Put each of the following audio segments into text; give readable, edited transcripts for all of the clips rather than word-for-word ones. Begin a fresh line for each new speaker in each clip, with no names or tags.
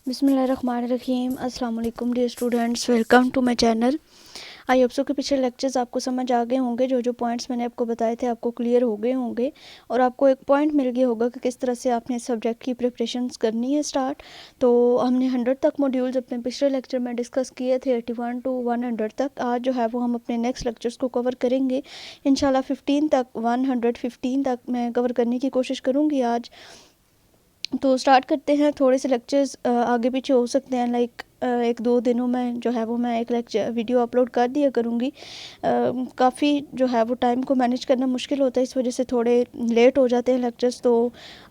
बिस्मिल्लाहिर्रहमानिर्रहीम। अस्सलाम वालेकुम dear students, welcome to my channel. I hope so के पिछले लेक्चर्स आपको समझ आ गए होंगे। जो पॉइंट्स मैंने आपको बताए थे आपको क्लियर हो गए होंगे और आपको एक पॉइंट मिल गया होगा कि किस तरह से आपने इस सब्जेक्ट की प्रिपरेशंस करनी है स्टार्ट। तो हमने 100 तक मॉड्यूल्स अपने पिछले लेक्चर में डिस्कस किए थे, 81 टू 100 तक। आज जो है वो हम अपने नेक्स्ट लेक्चर्स को कवर करेंगे इंशाल्लाह। 15 तक 115 तक मैं कवर करने की कोशिश करूँगी आज। तो स्टार्ट करते हैं। थोड़े से लेक्चर्स आगे पीछे हो सकते हैं, लाइक एक दो दिनों में जो है वो मैं एक लेक्चर वीडियो अपलोड कर दिया करूँगी। काफ़ी जो है वो टाइम को मैनेज करना मुश्किल होता है, इस वजह से थोड़े लेट हो जाते हैं लेक्चर्स। तो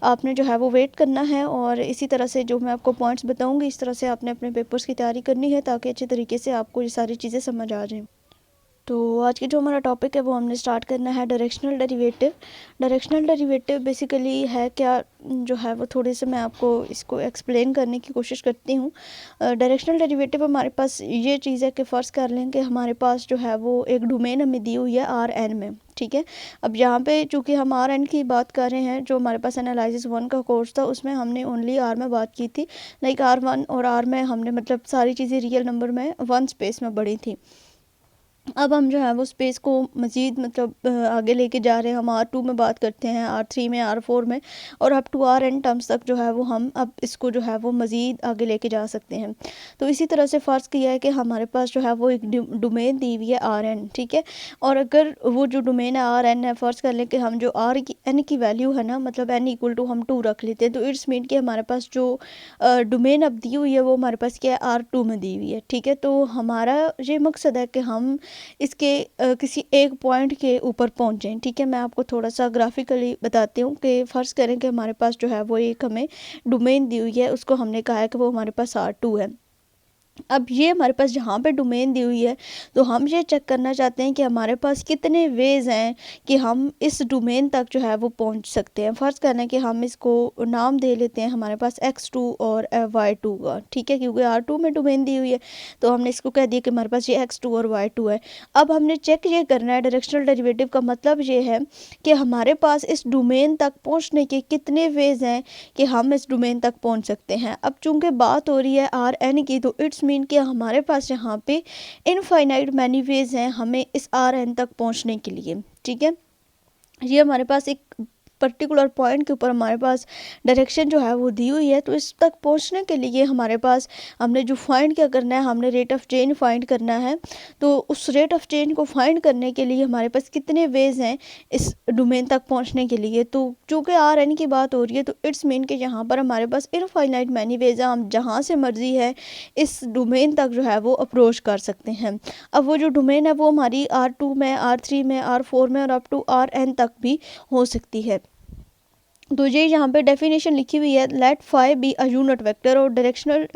आपने जो है वो वेट करना है और इसी तरह से जो मैं आपको पॉइंट्स बताऊँगी इस तरह से आपने अपने पेपर्स की तैयारी करनी है ताकि अच्छे तरीके से आपको ये सारी चीज़ें समझ आ जाएँ। तो आज की जो हमारा टॉपिक है वो हमने स्टार्ट करना है directional derivative. Directional derivative basically है क्या, जो है वो थोड़े से मैं आपको इसको एक्सप्लेन करने की कोशिश करती हूँ। डायरेक्शनल डेरिवेटिव हमारे पास ये चीज़ है कि फ़र्ज़ कर लें कि हमारे पास जो है वो एक डोमेन हमें दी हुई है आर एन में, ठीक है। अब यहाँ पे चूँकि हम आर एन की बात कर रहे हैं, जो हमारे पास एनालिसिस 1 का कोर्स था उसमें हमने ओनली आर में बात की थी, लाइक आर वन और आर में हमने मतलब सारी चीज़ें रियल नंबर में वन स्पेस में बढ़ी थी। अब हम जो है वो स्पेस को मज़ीद मतलब आगे लेके जा रहे हैं। हम R2 में बात करते हैं, R3 में, R4 में और अप टू Rn टर्म्स तक जो है वो हम अब इसको जो है वो मज़ीद आगे लेके जा सकते हैं। तो इसी तरह से फ़र्ज़ किया है कि हमारे पास जो है वो एक डोमेन दी हुई है Rn, ठीक है। और अगर वो जो डोमेन है Rn है, फ़र्ज़ कर लें कि हम जो n की वैल्यू है ना, मतलब n इक्वल टू हम 2 रख लेते हैं, तो इट्स मीन कि हमारे पास जो डोमेन अब दी हुई है वो हमारे पास क्या है, R2 में दी हुई है, ठीक है। तो हमारा ये मकसद है कि हम इसके किसी एक पॉइंट के ऊपर पहुंचें, ठीक है। मैं आपको थोड़ा सा ग्राफिकली बताती हूँ कि फ़र्ज़ करें कि हमारे पास जो है वो एक हमें डोमेन दी हुई है, उसको हमने कहा है कि वो हमारे पास R2 है। अब ये हमारे पास जहाँ पे डोमेन दी हुई है तो हम ये चेक करना चाहते हैं कि हमारे पास कितने वेज़ हैं कि हम इस डोमेन तक जो है वो पहुँच सकते हैं। फ़र्ज़ करना कि हम इसको नाम दे लेते हैं हमारे पास x2 और y2 का, ठीक है, क्योंकि R2 में डोमेन दी हुई है तो हमने इसको कह दिया कि हमारे पास ये x2 और y2 है। अब हमने चेक ये करना है, डायरेक्शनल डेरिवेटिव का मतलब ये है कि हमारे पास इस डोमेन तक पहुँचने के कितने वेज़ हैं कि हम इस डोमेन तक पहुँच सकते हैं। अब चूँकि बात हो रही है Rn की, तो इट्स मीन कि हमारे पास यहाँ पे इनफाइनाइट मैनी वेज हैं हमें इस Rn तक पहुँचने के लिए, ठीक है। ये हमारे पास एक पर्टिकुलर पॉइंट के ऊपर हमारे पास डायरेक्शन जो है वो दी हुई है। तो इस तक पहुंचने के लिए हमारे पास हमने जो फाइंड क्या करना है, हमने रेट ऑफ चेंज फाइंड करना है। तो उस रेट ऑफ चेंज को फाइंड करने के लिए हमारे पास कितने वेज हैं इस डोमेन तक पहुंचने के लिए। तो चूँकि Rn की बात हो रही है तो इट्स मीन कि यहाँ पर हमारे पास इनफाइनाइट मैनी वेज हैं, हम जहाँ से मर्जी है इस डोमेन तक जो है वो अप्रोच कर सकते हैं। अब वो जो डोमेन है वो हमारी R2 में, R3 में, R4 में और अप टू Rn तक भी हो सकती है। तो ये यहाँ पे डेफिनेशन लिखी हुई है, let phi be a unit vector. और डायरेक्शनल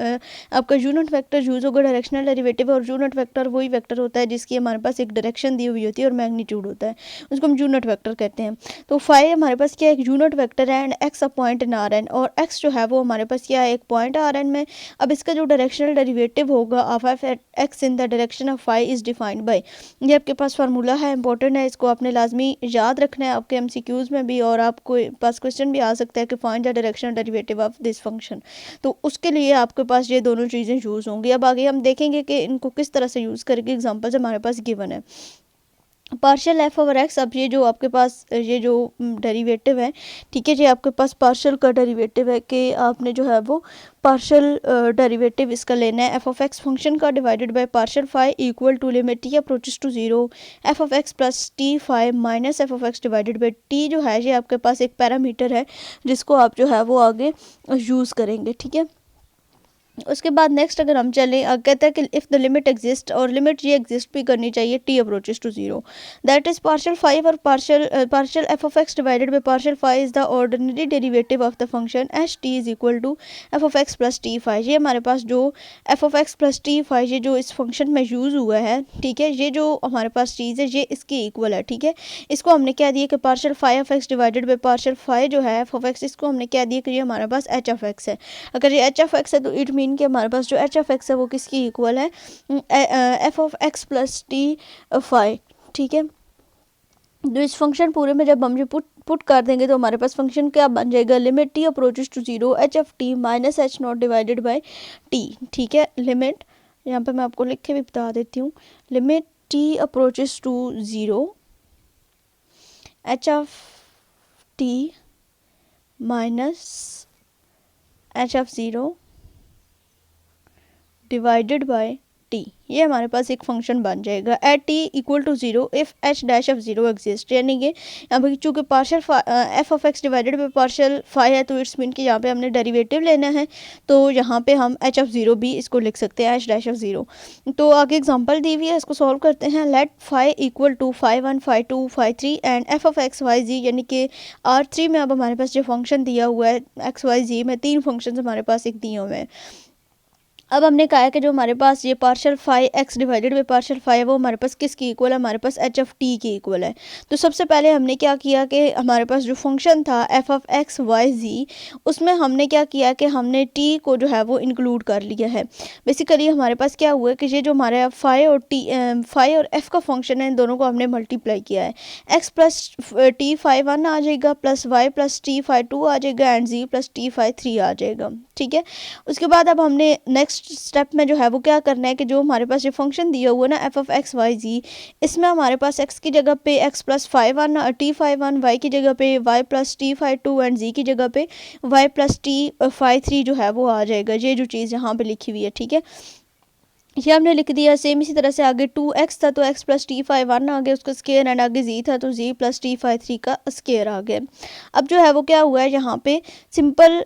आपका यूनिट वेक्टर यूज़ होगा डायरेक्शनल डेरिवेटिव, और यूनिट वेक्टर वही वेक्टर होता है जिसकी हमारे पास एक डायरेक्शन दी हुई होती है और मैग्नीट्यूड होता है, उसको हम यूनिट वेक्टर कहते हैं। तो फाई हमारे पास क्या एक यूनिट वेक्टर है and x a point in Rn, और एक्स जो है वो हमारे पास क्या है, एक पॉइंट Rn में। अब इसका जो डायरेक्शनल डेरिवेटिव होगा of f x in the direction of phi is defined by, ये आपके पास फार्मूला है, इंपॉर्टेंट है, इसको आपने लाजमी याद रखना है आपके MCQs में भी, और आपको पास क्वेश्चन भी आ सकता है कि find the directional derivative of this function. तो उसके लिए आपके पास ये दोनों चीज़ें यूज़ होंगी। अब आगे हम देखेंगे कि इनको किस तरह से यूज़ करके एग्जांपल्स हमारे पास गिवन है। पार्शियल एफ ओवर एक्स, अब ये जो आपके पास ये जो डेरिवेटिव है, ठीक है, ये आपके पास पार्शियल का डेरिवेटिव है कि आपने जो है वो पार्शियल डेरिवेटिव इसका लेना है एफ ऑफ एक्स फंक्शन का divided by partial phi equal to limit t approaches to zero f of x plus T phi minus f of x divided by t. जो है ये आपके पास एक पैरामीटर है जिसको आप जो है वो आगे यूज़ करेंगे, ठीक है। उसके बाद नेक्स्ट अगर हम चलें, कहता है कि इफ़ द लिमिट एग्जिस्ट, और लिमिट ये एग्जिस्ट भी करनी चाहिए T approaches to zero, that is partial five और partial F of x divided by partial five is the ordinary derivative of the function H T is equal to F of x plus T five. ये हमारे पास जो F of x plus T five ये जो इस function में use हुआ है, ठीक है, ये जो हमारे पास चीज़ है ये इसकी इक्वल है, ठीक है। इसको हमने क्या दिया कि partial five of x divided by partial five जो है एफ ऑफ एक्स, इसको हमने क्या दिया कि ये हमारे पास एच ऑफ एक्स है। अगर ये एच ऑफ एक्स है तो इट मीन कि हमारे पास जो एच ऑफ एक्स है वो किसकी इक्वल है, F of x plus T five, ठीक है। तो इस फंक्शन पूरे में जब हम जो पुट कर देंगे तो हमारे पास फंक्शन क्या बन जाएगा, limit t approaches to zero h of t minus h not divided by t. ठीक है, लिमिट यहाँ पे मैं आपको लिख के भी बता देती हूँ, limit t approaches to zero h of t minus h of zero divided by t. ये हमारे पास एक फंक्शन बन जाएगा at t equal to zero if h dash of zero exist, यानी कि यहाँ पर चूँकि partial F of x divided by partial phi है तो इट्स मीन कि यहाँ पे हमने डेरिवेटिव लेना है, तो यहाँ पे हम एच ऑफ ज़ीरो भी इसको लिख सकते हैं, एच डैश ऑफ ज़ीरो। तो आगे एग्जांपल दी हुई है, इसको सॉल्व करते हैं। Let phi equal to phi one phi two phi three and F of x Y G, यानी कि आर थ्री में अब हमारे पास जो फंक्शन दिया हुआ है एक्स वाई जी में तीन फंक्शन हमारे पास एक दिए हुए हैं। अब हमने कहा है कि जो हमारे पास ये partial phi x divided by partial phi है वो हमारे पास किसकी इक्वल है, हमारे पास एच ऑफ टी की इक्वल है। तो सबसे पहले हमने क्या किया कि हमारे पास जो फंक्शन था एफ ऑफ एक्स वाई जी, उसमें हमने क्या किया कि हमने टी को जो है वो इंक्लूड कर लिया है। बेसिकली हमारे पास क्या हुआ है कि ये जो हमारे फाई और टी फाई और एफ का फंक्शन है, इन दोनों को हमने मल्टीप्लाई किया है। X plus T phi one आ जाएगा plus Y plus T phi two आ जाएगा and G plus T phi three आ जाएगा। ठीक है, उसके बाद अब हमने नेक्स्ट स्टेप में जो है वो क्या करना है कि जो हमारे पास ये फंक्शन दिया हुआ है ना F of x Y G, इसमें हमारे पास एक्स की जगह पे X plus phi one T phi one, Y की जगह पे Y plus T phi two and G की जगह पे Y plus T phi three जो है वो आ जाएगा। ये जो चीज़ यहाँ पे लिखी हुई है, ठीक है, ये हमने लिख दिया। सेम इसी तरह से आगे टू एक्स था तो X plus T phi one आ गया उसका स्केयर, एंड आगे जी था तो G plus T phi three का स्केयर आ गया। अब जो है वो क्या हुआ है, यहाँ पे सिंपल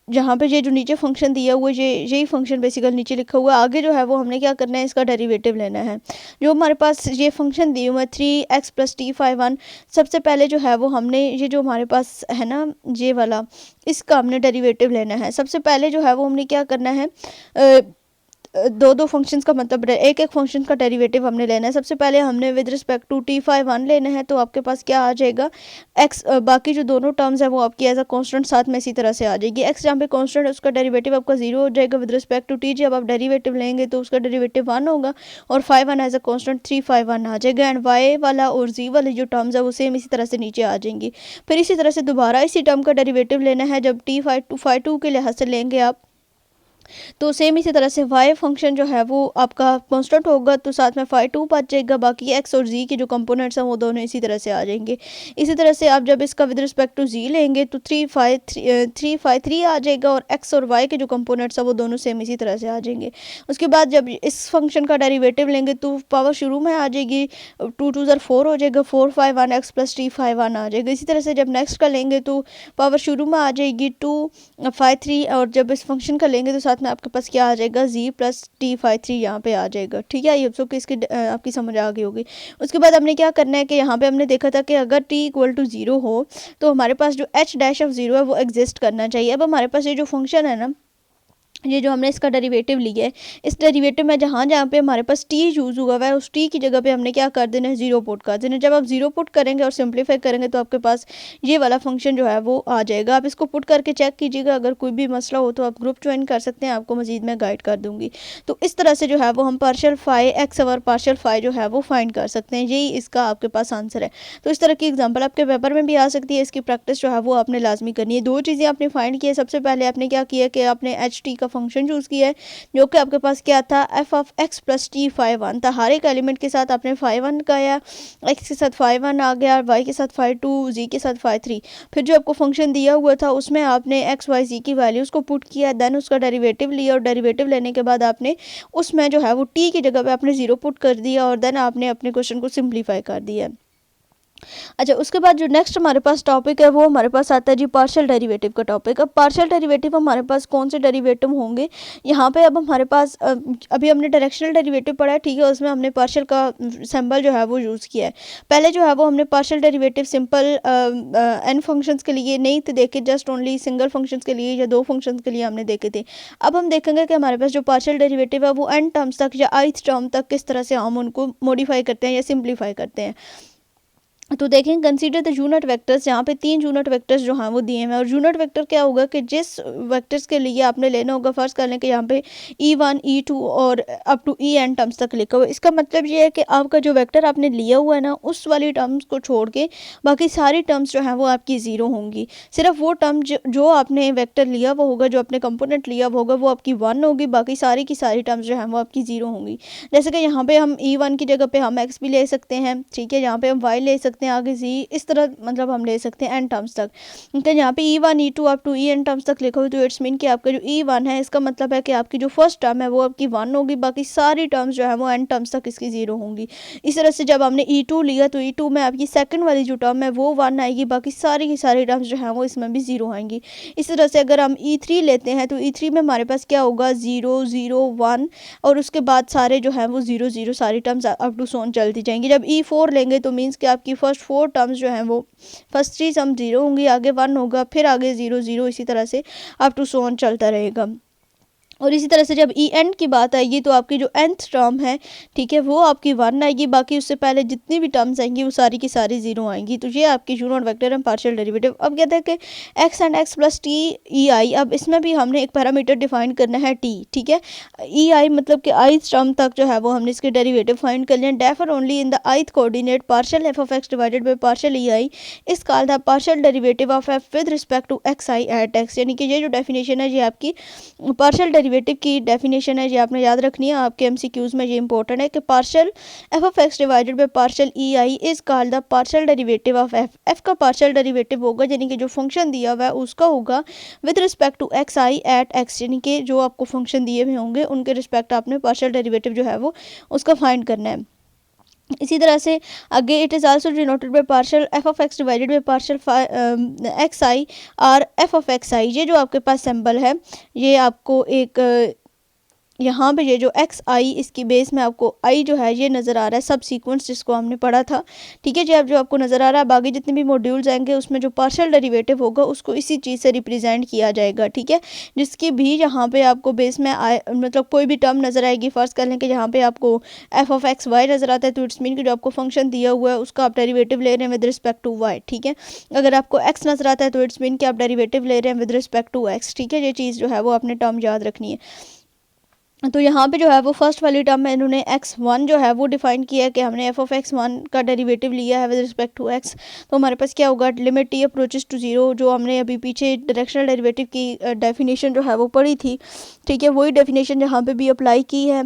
जहाँ पे ये जो नीचे फंक्शन दिया हुआ है यही फंक्शन बेसिकली नीचे लिखा हुआ है। आगे जो है वो हमने क्या करना है, इसका डेरिवेटिव लेना है। जो हमारे पास ये फंक्शन दिए हुए है three x plus T phi one, सबसे पहले जो है वो हमने ये जो हमारे पास है ना ये वाला, इसका हमने डेरिवेटिव लेना है। सबसे पहले जो है वो हमने क्या करना है, दो दो फंक्शंस का मतलब एक एक फंक्शन का डेरिवेटिव हमने लेना है। सबसे पहले हमने with respect to t phi one लेना है, तो आपके पास क्या आ जाएगा एक्स, बाकी जो दोनों टर्म्स है वो आपकी एज अ कांस्टेंट साथ में इसी तरह से आ जाएगी। एक्स जहाँ पे कांस्टेंट है उसका डेरिवेटिव आपका जीरो हो जाएगा विद रिस्पेक्ट टू टी, जब आप डेरिवेटिव लेंगे तो उसका डेरिवेटिव वन होगा और phi one as a constant three phi one आ जाएगा, एंड वाई वाला और जी वाली जो टर्म्स है वो सेम इसी तरह से नीचे आ जाएंगी। फिर इसी तरह से दोबारा इसी टर्म का डेरिवेटिव लेना है, जब टी फाई टू के लिहाज से लेंगे आप तो सेम इसी तरह से y फंक्शन जो है वो आपका कांस्टेंट होगा तो साथ में फाई टू बच जाएगा, बाकी x और z के जो कंपोनेंट्स हैं वो दोनों इसी तरह से आ जाएंगे। इसी तरह से आप जब इसका विद रिस्पेक्ट टू z लेंगे तो थ्री फाई थ्री आ जाएगा और x और y के जो कंपोनेंट्स हैं वो दोनों सेम इसी तरह से आ जाएंगे। उसके बाद जब इस फंक्शन का डेरिवेटिव लेंगे तो पावर शुरू में आ जाएगी, टू टू ज़र फोर हो जाएगा, four phi one X plus T phi one आ जाएगा। इसी तरह से जब नेक्स्ट का लेंगे तो पावर शुरू में आ जाएगी टू फाई थ्री, और जब इस फंक्शन का लेंगे तो साथ में आपके पास क्या आ जाएगा जी प्लस टी फाई थ्री यहाँ पे आ जाएगा। ठीक है, ये सबको इसकी आपकी समझ आ गई होगी। उसके बाद हमने क्या करना है कि यहाँ पे हमने देखा था कि अगर टी इक्वल टू ज़ीरो हो तो हमारे पास जो एच डैश ऑफ ज़ीरो है वो एग्जिस्ट करना चाहिए। अब हमारे पास ये जो फंक्शन है ना, ये जो हमने इसका डेरिवेटिव लिया है, इस डेरिवेटिव में जहाँ जहाँ पे हमारे पास टी यूज़ हुआ है उस टी की जगह पे हमने क्या कर देना है, ज़ीरो पुट कर देना है। जब आप ज़ीरो पुट करेंगे और सिंप्लीफाई करेंगे तो आपके पास ये वाला फंक्शन जो है वो आ जाएगा। आप इसको पुट करके चेक कीजिएगा, अगर कोई भी मसला हो तो आप ग्रुप ज्वाइन कर सकते हैं, आपको मजीद मैं गाइड कर दूँगी। तो इस तरह से जो है वो हम पार्शियल फाई एक्स और पार्शियल फाई जो है वो फाइंड कर सकते हैं, यही इसका आपके पास आंसर है। तो इस तरह की एग्जाम्पल आपके पेपर में भी आ सकती है, इसकी प्रैक्टिस जो है वो आपने लाजमी करनी है। दो चीज़ें आपने फाइंड की है, सबसे पहले आपने क्या किया कि आपने एच टी का फंक्शन चूज़ किया जो कि आपके पास क्या था, f of x plus T phi one था। हर एक एलिमेंट के साथ आपने फाई वन का आया, एक्स के साथ फाई वन आ गया, वाई के साथ फाई टू, जी के साथ फाई थ्री। फिर जो आपको फंक्शन दिया हुआ था उसमें आपने एक्स वाई जी की वैल्यूज़ को पुट किया, देन उसका डेरिवेटिव लिया और डेरिवेटिव लेने के बाद आपने उसमें जो है वो टी की जगह पे आपने ज़ीरो पुट कर दिया और देन आपने अपने क्वेश्चन को सिंप्लीफाई कर दिया। अच्छा, उसके बाद जो नेक्स्ट हमारे पास टॉपिक है वो हमारे पास आता है जी पार्शियल डेरिवेटिव का टॉपिक। अब पार्शियल डेरिवेटिव हमारे पास कौन से डेरिवेटिव होंगे यहाँ पे, अब हमारे पास अभी हमने डायरेक्शनल डेरिवेटिव पढ़ा है, ठीक है, उसमें हमने पार्शियल का सिंबल जो है वो यूज़ किया है। पहले जो है वो हमने partial derivative simple n functions के लिए नहीं थे देखे, जस्ट ओनली सिंगल फंक्शंस के लिए या दो फंक्शंस के लिए हमने देखे थे। अब हम देखेंगे कि हमारे पास जो पार्शियल डेरिवेटिव है वो एन टर्म्स तक या ith टर्म तक किस तरह से हम उनको मॉडिफाई करते हैं या सिंप्लीफाई करते हैं। तो देखें कंसीडर द यूनिट वेक्टर्स, यहाँ पे 3 यूनिट वेक्टर्स जो हैं वो दिए हैं। और यूनिट वेक्टर क्या होगा कि जिस वेक्टर्स के लिए आपने लेना होगा, फर्स्ट कर लें कि यहाँ पे E1 E2 और अप टू En टर्म्स तक लिखा हुआ है। इसका मतलब ये है कि आपका जो वेक्टर आपने लिया हुआ है ना, उस वाली टर्म्स को छोड़ के बाकी सारी टर्म्स जो हैं वो आपकी ज़ीरो होंगी। सिर्फ वो टर्म जो आपने वेक्टर लिया वो होगा, जो आपने कंपोनेंट लिया वो होगा, वो आपकी 1 होगी, बाकी सारी की सारी टर्म्स जो हैं वो आपकी ज़ीरो होंगी। जैसे कि यहाँ पे हम E1 की जगह पे हम x भी ले सकते हैं, ठीक है, यहाँ पे हम y ले सकते हैं, आगे z, इस तरह मतलब हम ले सकते हैं n टर्म्स तक। क्योंकि यहाँ पे E1 E2 up to En terms तक लिखा हुआ, तो इट्स मीन कि आपका जो E1 है, इसका मतलब है कि आपकी जो फर्स्ट टर्म है वो आपकी 1 होगी, बाकी सारी टर्म्स जो है वो n टर्म्स तक इसकी 0 होंगी। इस तरह से जब हमने E2 लिया तो E2 में आपकी सेकंड वाली जो टर्म है वो 1 आएगी, बाकी सारी की सारी टर्म्स जो हैं वो इसमें भी 0 आएंगी। इस तरह से अगर हम E3 लेते हैं तो E3 में हमारे पास क्या होगा, 0 0 1, और उसके बाद सारे जो हैं वो 0 0 सारी टर्म्स अप टू सोन चलती जाएंगी। जब E4 लेंगे तो मीन्स कि आपकी फर्स्ट 4 टर्म्स जो हैं वो फर्स्ट 3 सम 0 होंगी, आगे 1 होगा, फिर आगे 0 0, इसी तरह से अप टू सोन चलता रहेगा। और इसी तरह से जब ई एंड की बात आएगी तो आपकी जो nth टर्म है, ठीक है, वो आपकी 1 आएगी, बाकी उससे पहले जितनी भी टर्म्स आएंगी वो सारी की सारी 0 आएंगी। तो ये आपकी unit vector and partial derivative. अब कहते हैं कि x and x plus T E I, अब इसमें भी हमने एक पैरामीटर डिफाइन करना है t, ठीक है। ई आई मतलब कि ith टर्म तक जो है वो हमने इसके डेरिवेटिव फाइंड कर लिया। Differ only in the ith coordinate partial F of x divided by partial e i is called the partial derivative of f with respect to x i at x. यानी कि ये जो definition है ये आपकी partial derivative की definition है, ये आपने याद रखनी है, आपके एमसीक्यूज में ये इंपॉर्टेंट है कि partial F of x divided by partial e i is called the partial derivative of F. F का पार्शियल डेरिवेटिव होगा, यानी कि जो फंक्शन दिया हुआ है उसका होगा with respect to x i at x, यानी कि जो आपको फंक्शन दिए हुए होंगे उनके रिस्पेक्ट आपने पार्शियल डेरिवेटिव जो है वो उसका फाइंड करना है। इसी तरह से आगे it is also denoted by partial F of x divided by partial X I और एफ ऑफ एक्स आई। ये जो आपके पास सिंबल है ये आपको एक यहाँ पे ये जो एक्स आई इसकी बेस में आपको आई जो है ये नज़र आ रहा है, सब सीक्वेंस जिसको हमने पढ़ा था, ठीक है जी। अब जो आपको नज़र आ रहा है बाकी जितने भी मॉड्यूल्स आएंगे उसमें जो पार्शियल डेरिवेटिव होगा उसको इसी चीज़ से रिप्रेजेंट किया जाएगा, ठीक है। जिसकी भी यहाँ पे आपको बेस में आए मतलब कोई भी टर्म नज़र आएगी, फर्स्ट कर लें कि यहाँ पे आपको एफ ऑफ एक्स वाई नज़र आता है, तो इट्स मीन कि जो आपको फंक्शन दिया हुआ है उसका आप डेरिवेटिव ले रहे हैं विद रिस्पेक्ट टू वाई, ठीक है। अगर आपको एक्स नज़र आता है तो इट्स मीन कि आप डेरिवेटिव ले रहे हैं विद रिस्पेक्ट टू एक्स, ठीक है। ये चीज़ जो है वो आपने टर्म याद रखनी है। तो यहाँ पे जो है वो फर्स्ट वाली टर्म में इन्होंने x1 जो है वो डिफाइन किया है कि हमने f ऑफ x1 का डेरिवेटिव लिया है विद रिस्पेक्ट टू x। तो हमारे पास क्या होगा, लिमिट t अप्रोचेस टू 0, जो हमने अभी पीछे डायरेक्शनल डेरिवेटिव की डेफिनेशन जो है वो पढ़ी थी, ठीक है, वही डेफिनेशन यहाँ पे भी अप्लाई की है।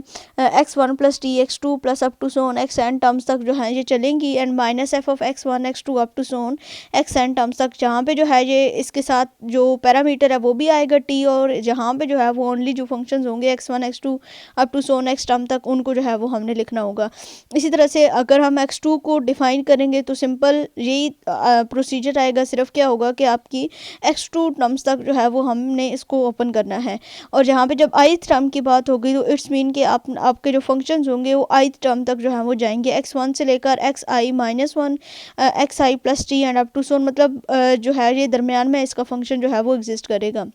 x1 plus t x2 plus up to so on x n terms तक जो है ये चलेंगी, and minus f of x1 x2 up to so on x n terms तक, जहाँ पे जो है ये इसके साथ जो पैरामीटर है वो भी आएगा t, और जहाँ पे जो है वो ओनली जो फंक्शंस होंगे x1 x2 up to so on x term तक उनको जो है वो हमने लिखना होगा। इसी तरह से अगर हम x2 को डिफाइन करेंगे तो सिंपल यही प्रोसीजर आएगा, सिर्फ क्या होगा कि आपकी x2 टर्म्स तक जो है वो हमने इसको ओपन करना है। और जहाँ पे जब ith टर्म की बात होगी तो इट्स मीन कि आपके जो फंक्शंस होंगे वो ith टर्म तक जो है वो जाएंगे, x1 से लेकर xi minus 1 xi plus T and up to so on, मतलब जो है ये दरमियान में इसका फंक्शन जो है वो एग्जिस्ट करेगा।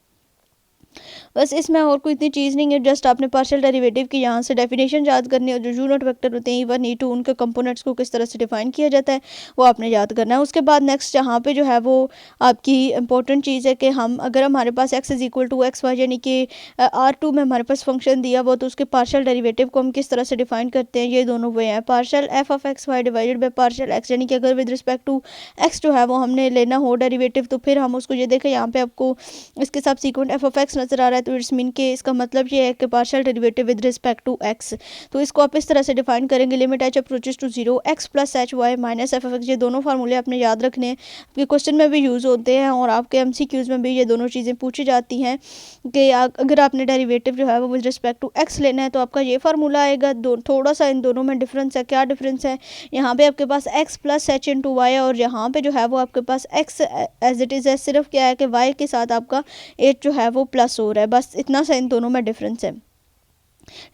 बस इसमें और कोई इतनी चीज़ नहीं है, जस्ट आपने पार्शियल डेरिवेटिव की यहाँ से डेफिनेशन याद करनी है, जो यूनिट वेक्टर होते हैं E1 E2 उनके कंपोनेंट्स को किस तरह से डिफाइन किया जाता है वो आपने याद करना है। उसके बाद नेक्स्ट यहाँ पे जो है वो आपकी इंपॉर्टेंट चीज़ है कि हम अगर हमारे पास x is equal to x Y, यानी कि R2 में हमारे पास फंक्शन दिया हुआ, तो उसके पार्शियल डेरिवेटिव को हम किस तरह से डिफाइन करते हैं, ये दोनों वे हैं। Partial F of x y divided by partial x, यानी कि अगर विद रिस्पेक्ट टू एक्स जो है वो हमने लेना हो डेरिवेटिव, तो फिर हम उसको ये देखें यहाँ पे आपको इसके साथ सीक्वेंट एफ ऑफ एक्स नज़र आ रहा है, तो इट्स मीन के इसका मतलब ये है कि partial derivative with respect to x. तो इसको आप इस तरह से डिफाइन करेंगे, limit h approaches to 0 x plus h y minus f of x. ये दोनों फार्मूले आपने याद रखने हैं, आपके क्वेश्चन में भी यूज़ होते हैं और आपके एमसीक्यूज में भी ये दोनों चीज़ें पूछी जाती हैं कि अगर आपने डेरिवेटिव जो है वो विद रिस्पेक्ट टू एक्स लेना है तो आपका ये फार्मूला आएगा। थोड़ा सा इन दोनों में डिफरेंस है, क्या डिफरेंस है, यहाँ पे आपके पास X plus H into Y, और यहाँ पे जो है वो आपके पास एक्स एज इट इज़ है, सिर्फ क्या है कि वाई के साथ आपका एच जो है वो प्लस हो रहा है, बस इतना सा इन दोनों में डिफरेंस है।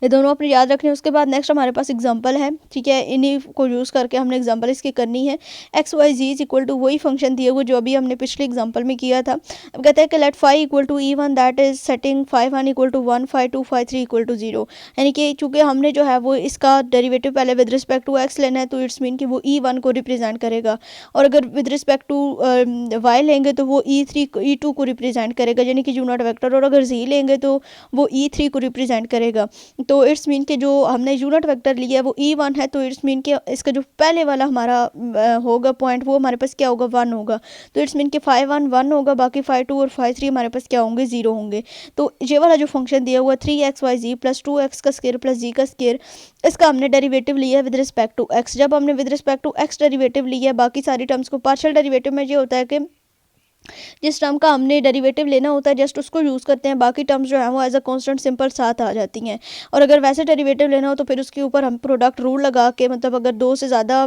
ये दोनों अपने याद रखने हैं। उसके बाद नेक्स्ट हमारे पास एग्जांपल है, ठीक है, इन्हीं को यूज़ करके हमने एग्जांपल इसकी करनी है। X Y g is equal to वही फंक्शन दिए हुए जो अभी हमने पिछले एग्जांपल में किया था। अब कहते हैं कि let phi equal to E1 that is setting phi one equal to 1, phi two, phi three equal to 0। यानी कि चूँकि हमने जो है वो इसका डेरिवेटिव पहले विद रिस्पेक्ट टू एक्स लेना है, तो इट्स मीन कि वो E1 को रिप्रेजेंट करेगा, और अगर विद रिस्पेक्ट टू वाई लेंगे तो वो E3 E2 को रिप्रेजेंट करेगा, यानी कि यू नॉट वेक्टर, और अगर जी लेंगे तो वो E3 को रिप्रेजेंट करेगा। तो इट्स मीन कि जो हमने यूनिट वेक्टर लिया है वो E1 है, तो इट्स मीन कि इसका जो पहले वाला हमारा होगा पॉइंट, वो हमारे पास क्या होगा, 1 होगा। तो इट्स मीन कि फाई वन 1 होगा, बाकी फाई टू और फाई थ्री हमारे पास क्या होंगे, 0 होंगे। तो ये वाला जो फंक्शन दिया हुआ 3xyz प्लस 2x का स्क्वायर प्लस जी का स्क्वायर, इसका हमने डेरिवेटिव लिया है विद रिस्पेक्ट टू एक्स। जब हमने with respect to x derivative लिया है, बाकी सारी टर्म्स को, पार्शियल डेरिवेटिव में ये होता है कि जिस टर्म का हमने डेरिवेटिव लेना होता है जस्ट उसको यूज़ करते हैं, बाकी टर्म्स जो है वो एज अ कांस्टेंट सिंपल साथ आ जाती हैं। और अगर वैसे डेरिवेटिव लेना हो तो फिर उसके ऊपर हम प्रोडक्ट रूल लगा के, मतलब अगर दो से ज़्यादा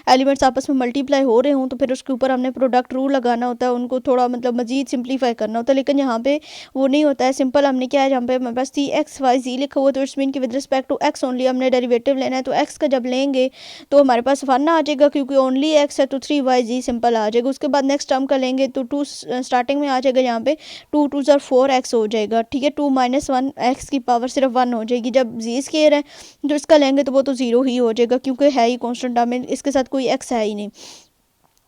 एलिमेंट्स आपस में मल्टीप्लाई हो रहे हों तो फिर उसके ऊपर हमने प्रोडक्ट रूल लगाना होता है, उनको थोड़ा मतलब मजीद सिंप्लीफाई करना होता है। लेकिन यहाँ पे वो नहीं होता है, सिंपल हमने क्या है, यहाँ पे हमारे पास CXYZ लिखा हुआ, तो इट्स मीन कि with respect to x only हमने डेरिवेटिव लेना है। तो एक्स का जब लेंगे तो हमारे पास 1 आ जाएगा, क्योंकि ओनली एक्स है, तो 3YZ सिंपल आ जाएगा। उसके बाद नेक्स्ट टर्म का लेंगे तो 2 स्टार्टिंग में आ जाएगा, यहाँ पे 2 2 ज़र 4x हो जाएगा, ठीक है। 2 माइनस 1 एक्स की पावर सिर्फ 1 हो जाएगी। जब जी स्क्वायर है जो इसका लेंगे तो वो तो 0 ही हो जाएगा, क्योंकि है ही कॉन्स्टेंट में, इसके साथ कोई एक्स है ही नहीं।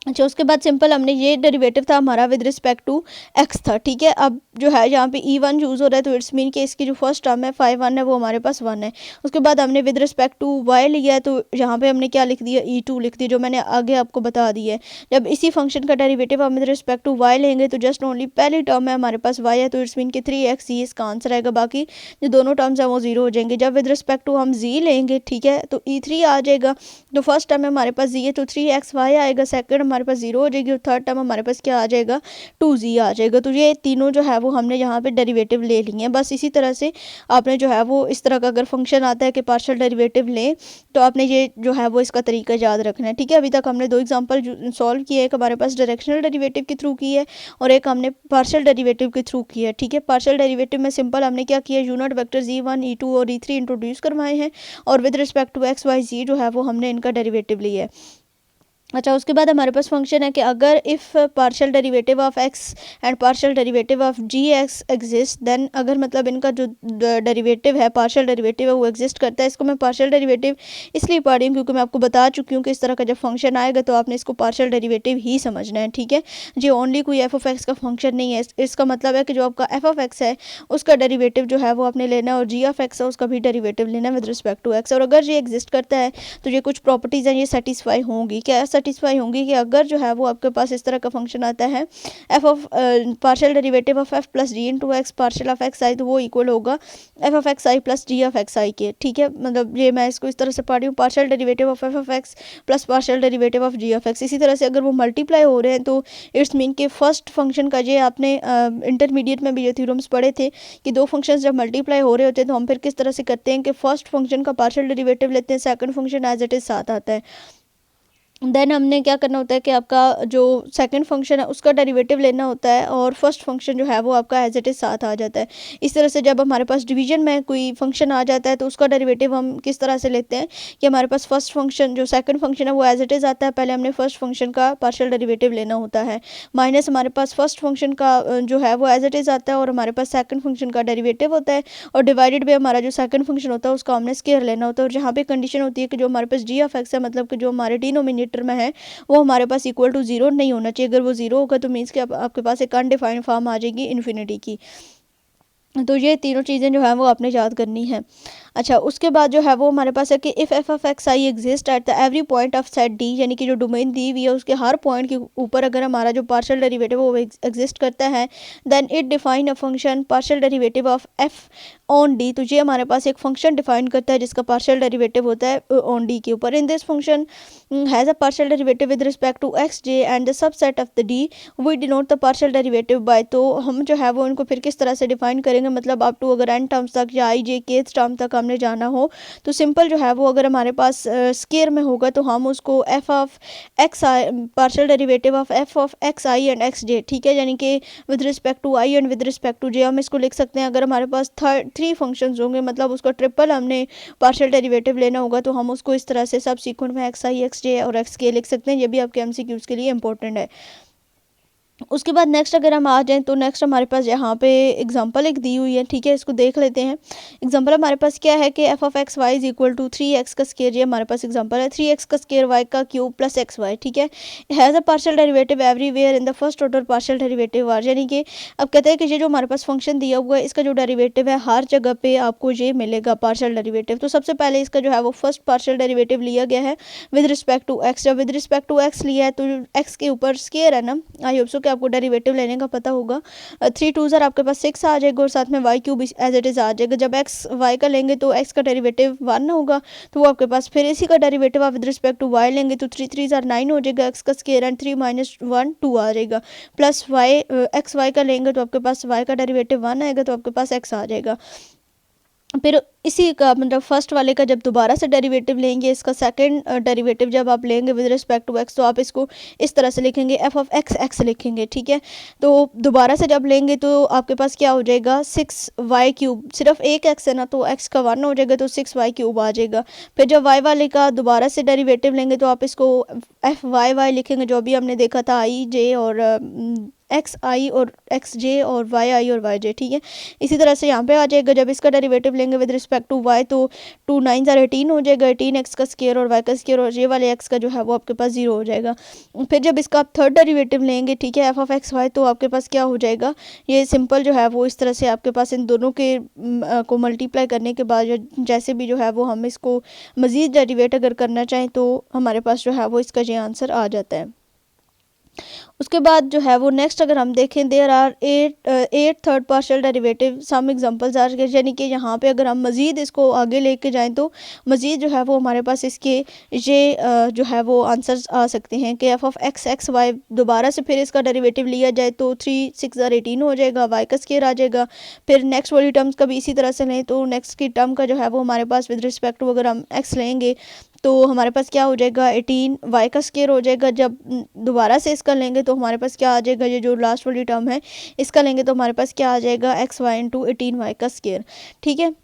अच्छा, उसके बाद सिंपल हमने ये डेरिवेटिव था हमारा विद रिस्पेक्ट टू एक्स था, ठीक है। अब जो है यहाँ पे E1 यूज़ हो रहा है, तो इट्स मीन कि इसकी जो फर्स्ट टर्म है फाई वन है वो हमारे पास 1 है। उसके बाद हमने विद रिस्पेक्ट टू वाई लिया है, तो यहाँ पे हमने क्या लिख दिया, E2 लिख दिया, जो मैंने आगे आपको बता दी है। जब इसी फंक्शन का डेरिवेटिव हम विद रिस्पेक्ट टू वाई लेंगे तो जस्ट ओनली पहली टर्म है हमारे पास वाई है, तो इट्स मीन कि 3x ही इसका आंसर आएगा, बाकी जो दोनों टर्म्स हैं वो 0 हो जाएंगे। जब विद रिस्पेक्ट टू हम जी लेंगे, ठीक है, तो E3 आ जाएगा। तो फर्स्ट टर्म है हमारे पास जी है, तो 3xy आएगा, सेकंड हमारे पास 0 हो जाएगी, और थर्ड टर्म हमारे पास क्या आ जाएगा, 2z आ जाएगा। तो ये तीनों जो है वो हमने यहाँ पे डेरिवेटिव ले लिए हैं। बस इसी तरह से आपने जो है वो इस तरह का अगर फंक्शन आता है कि पार्शियल डेरिवेटिव लें, तो आपने ये जो है वो इसका तरीका याद रखना है, ठीक है। अभी तक हमने 2 एग्जांपल सॉल्व किए, एक हमारे पास डायरेक्शनल डेरिवेटिव के थ्रू की है और एक हमने पार्शियल डेरिवेटिव के थ्रू की है, ठीक है। पार्शियल डेरिवेटिव में सिंपल हमने क्या किया, यूनिट वेक्टर्स E1 E2 और E3 इंट्रोड्यूस करवाए हैं, और विद रिस्पेक्ट टू XYZ जो है वो हमने इनका डेरिवेटिव लिया है। अच्छा, उसके बाद हमारे पास फंक्शन है कि अगर if partial derivative of x and partial derivative of g x exist, then अगर मतलब इनका जो डेरिवेटिव है, पार्शियल डेरिवेटिव है, वो एग्जिस्ट करता है। इसको मैं पार्शियल डेरिवेटिव इसलिए पढ़ रही हूँ क्योंकि मैं आपको बता चुकी हूँ कि इस तरह का जब फंक्शन आएगा तो आपने इसको पार्शियल डेरिवेटिव ही समझना है, ठीक है। जी ओनली कोई एफ ऑफ एक्स का फंक्शन नहीं है, इसका मतलब है कि जो आपका एफ ऑफ एक्स है उसका डेरिवेटिव जो है वो आपने लेना है, और जी ऑफ एक्स है उसका भी डेरिवेटिव लेना है विद रिस्पेक्ट टू एक्स। और अगर ये एग्जिस्ट करता है तो ये कुछ प्रॉपर्टीज़ हैं, ये सेटिस्फाई होंगी। क्या सेटिस्फाई होंगी कि अगर जो है वो आपके पास इस तरह का फंक्शन आता है, F of partial derivative of F plus G into X partial of X I, तो वो इक्वल होगा F of X I plus G of X I के, ठीक है। मतलब ये मैं इसको इस तरह से पढ़ रही हूँ, partial derivative of F of x plus partial derivative of g of x. इसी तरह से अगर वो मल्टीप्लाई हो रहे हैं तो इट्स मीन के फर्स्ट फंक्शन का, ये आपने इंटरमीडिएट में भी ये थ्योरम्स पढ़े थे कि दो फंक्शंस जब मल्टीप्लाई हो रहे होते हैं तो हम फिर किस तरह से करते हैं कि फर्स्ट फंक्शन का पार्शियल डेरिवेटिव लेते हैं, second function as it is साथ आता है। देन हमने क्या करना होता है कि आपका जो सेकंड फंक्शन है उसका डेरिवेटिव लेना होता है, और फर्स्ट फंक्शन जो है वो आपका एज इट इज़ साथ आ जाता है। इस तरह से जब हमारे पास डिवीजन में कोई फंक्शन आ जाता है तो उसका डेरिवेटिव हम किस तरह से लेते हैं कि हमारे पास फर्स्ट फंक्शन जो सेकंड फंक्शन है वो एज इट इज़ आता है, पहले हमने फर्स्ट फंक्शन का पार्शियल डेरिवेटिव लेना होता है, माइनस हमारे पास फर्स्ट फंक्शन का जो है वो एज इट इज़ आता है, और हमारे पास सेकंड फंक्शन का डेरिवेटिव होता है, और डिवाइडेड बाय हमारा जो सेकंड फंक्शन होता है उसका हमने स्क्वायर लेना होता है। और जहाँ पे कंडीशन होती है कि जो हमारे पास जी ऑफ एक्स है, मतलब कि जो हमारे डिनोमिनेटर में है वो हमारे पास इक्वल टू 0 नहीं होना चाहिए। अगर वो 0 होगा तो मीन्स कि आपके पास एक अनडिफाइंड फॉर्म आ जाएगी इन्फिनिटी की। तो ये तीनों चीज़ें जो हैं वो आपने याद करनी है। अच्छा, उसके बाद जो है वो हमारे पास है कि if F of X I exist at the every point of set D, यानी कि जो डोमेन दी हुई है उसके हर पॉइंट के ऊपर अगर हमारा जो पार्शियल डेरिवेटिव वो एग्जिस्ट करता है, then it define a function partial derivative of f on d. तो ये हमारे पास एक फंक्शन डिफाइन करता है जिसका पार्शियल डेरिवेटिव होता है ऑन डी के ऊपर। In this function has a partial derivative with respect to x j and the subset of the d, we denote the partial derivative by. तो हम जो है वो इनको फिर किस तरह से डिफाइन करेंगे, मतलब अप टू अगर एन टर्म्स तक या आई जे के टर्म तक हम हमने जाना हो तो सिंपल जो है वो अगर हमारे पास स्केयर में होगा तो हम उसको F of X I partial derivative of F of X I and X J, ठीक है, यानी कि with respect to I and with respect to J हम इसको लिख सकते हैं। अगर हमारे पास थ्री फंक्शंस होंगे मतलब उसका ट्रिपल हमने पार्शियल डेरिवेटिव लेना होगा तो हम उसको इस तरह से सब सीक्वेंस में एक्स आई एक्स जे और एक्स के लिख सकते हैं। ये भी आपके एमसीक्यूज़ के लिए इंपॉर्टेंट है। उसके बाद नेक्स्ट अगर हम आ जाएं तो नेक्स्ट हमारे पास यहाँ पे एग्जांपल एक दी हुई है, ठीक है, इसको देख लेते हैं। एग्जांपल हमारे पास क्या है कि f of x Y is equal to 3x का स्केयर, ये हमारे पास एग्जांपल है 3x का स्केयर वाई का क्यूब प्लस एक्स वाई, ठीक है, has a partial derivative everywhere in the first order partial derivative are, यानी कि अब कहते हैं कि ये जो हमारे पास फंक्शन दिया हुआ है इसका जो डेरिवेटिव है हर जगह पे आपको ये मिलेगा पार्शियल डेरिवेटिव। तो सबसे पहले इसका जो है वो फर्स्ट पार्शियल डेरिवेटिव लिया गया है विद रिस्पेक्ट टू एक्स। जब विद रिस्पेक्ट टू एक्स लिया है तो एक्स के ऊपर स्केयर है ना, आई होप सो कि आपको डेरिवेटिव लेने का पता होगा। 3 2 ज़र आपके पास 6 आ जाएगा और साथ में Y cube as it is आ जाएगा। जब एक्स वाई का लेंगे तो एक्स का डेरिवेटिव 1 होगा तो वो आपके पास फिर इसी का डेरिवेटिव आप विद रिस्पेक्ट टू वाई लेंगे तो 3 3 ज़र 9 हो जाएगा, एक्स का स्केयर एंड 3 माइनस 1 2 आ जाएगा, प्लस वाई एक्स वाई का लेंगे तो आपके पास वाई का डेरिवेटिव 1 आएगा तो आपके पास एक्स आ जाएगा। फिर इसी का मतलब फर्स्ट वाले का जब दोबारा से डेरिवेटिव लेंगे, इसका सेकंड डेरिवेटिव जब आप लेंगे विद रिस्पेक्ट टू एक्स तो आप इसको इस तरह से लिखेंगे एफ ऑफ एक्स एक्स लिखेंगे, ठीक है। तो दोबारा से जब लेंगे तो आपके पास क्या हो जाएगा 6y क्यूब, सिर्फ एक एक्स है ना तो एक्स का 1 हो जाएगा तो 6y क्यूब आ जाएगा। फिर जब वाई वाले का दोबारा से डेरिवेटिव लेंगे तो आप इसको एफ वाई वाई लिखेंगे जो भी हमने देखा था आई जे और एक्स आई और एक्स जे और वाई आई और वाई जे, ठीक है। इसी तरह से यहाँ पे आ जाएगा जब इसका डेरिवेटिव लेंगे विद रिस्पेक्ट टू वाई तो 2 9 ज़र 18 हो जाएगा, 18 एक्स का स्केयर और वाई का स्केयर और ये वाले एक्स का जो है वो आपके पास 0 हो जाएगा। फिर जब इसका आप थर्ड डेरिवेटिव लेंगे, ठीक है, एफ ऑफ एक्स वाई तो आपके पास क्या हो जाएगा, ये सिंपल जो है वो इस तरह से आपके पास इन दोनों के को मल्टीप्लाई करने के बाद जैसे भी जो है वो हम इसको मज़ीद डेरिवेट अगर करना चाहें तो हमारे पास जो है वो इसका ये आंसर आ जाता है। उसके बाद जो है वो नेक्स्ट अगर हम देखें there are 8 third partial derivative some examples are, यानी कि यहाँ पे अगर हम मज़ीद इसको आगे लेके जाएं तो मज़ीद जो है वो हमारे पास इसके ये जो है वो आंसर्स आ सकते हैं कि f of x x y दोबारा से फिर इसका डेरिवेटिव लिया जाए तो 3 6 ज़र 18 हो जाएगा, वाई का स्केयर आ जाएगा। फिर नेक्स्ट वाली टर्म्स का भी इसी तरह से लें तो नेक्स्ट की टर्म का जो है वो हमारे पास विद रिस्पेक्ट टू अगर हम एक्स लेंगे तो हमारे पास क्या हो जाएगा 18 वाई का स्केयर हो जाएगा। जब दोबारा से इसका लेंगे तो हमारे पास क्या आ जाएगा, ये जो लास्ट वाली टर्म है इसका लेंगे तो हमारे पास क्या आ जाएगा एक्स वाई इंटू 18 वाई का स्केयर, ठीक है।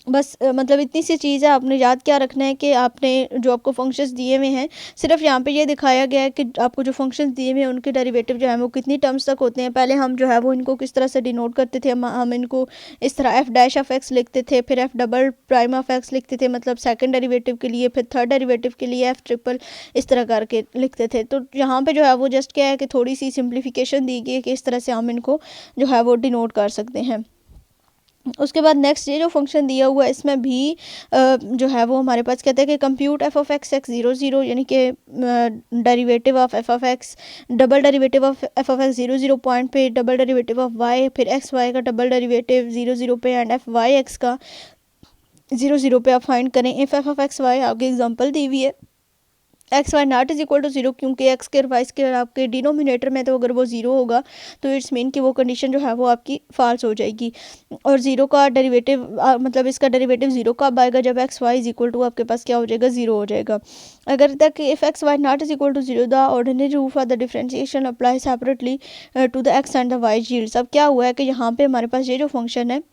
बस मतलब इतनी सी चीज़ है, आपने याद क्या रखना है कि आपने जो आपको फंक्शंस दिए हुए हैं सिर्फ यहाँ पे ये दिखाया गया है कि आपको जो फंक्शंस दिए हुए हैं उनके डेरिवेटिव जो है वो कितनी टर्म्स तक होते हैं। पहले हम जो है वो इनको किस तरह से डिनोट करते थे, हम इनको इस तरह एफ डैश ऑफ एक्स लिखते थे, फिर F double prime of x लिखते थे मतलब सेकंड डेरिवेटिव के लिए, फिर थर्ड डेरिवेटिव के लिए एफ ट्रिपल इस तरह करके लिखते थे। तो यहाँ पर जो है वो जस्ट क्या है कि थोड़ी सी सिम्प्लीफिकेशन दी गई है कि इस तरह से हम इनको जो है वो डिनोट कर सकते हैं। उसके बाद नेक्स्ट ये जो फंक्शन दिया हुआ है इसमें भी जो है वो हमारे पास कहते हैं कि compute F of x x 0 0, यानी कि derivative of F of x double derivative of F of x 0 0 point पे, डबल डेरिवेटिव ऑफ वाई, फिर एक्स वाई का डबल डेरिवेटिव 0 0 पे एंड एफ वाई एक्स का 0 0 पे आप फाइंड करें। If f of x y आपकी एग्जांपल दी हुई है x y not is equal to 0, क्योंकि एक्स के वाई के आपके डिनोमिनेटर में तो अगर वो 0 होगा तो इट्स मीन कि वो कंडीशन जो है वो आपकी फाल्स हो जाएगी। और 0 का डेरिवेटिव मतलब इसका डेरिवेटिव 0 कब आएगा, जब x Y is equal to आपके पास क्या हो जाएगा 0 हो जाएगा। अगर तक if x y not is equal to 0 the ordinary rule for the differentiation apply separately to the x and the y yields. अब क्या हुआ है कि यहाँ पे हमारे पास ये जो फंक्शन है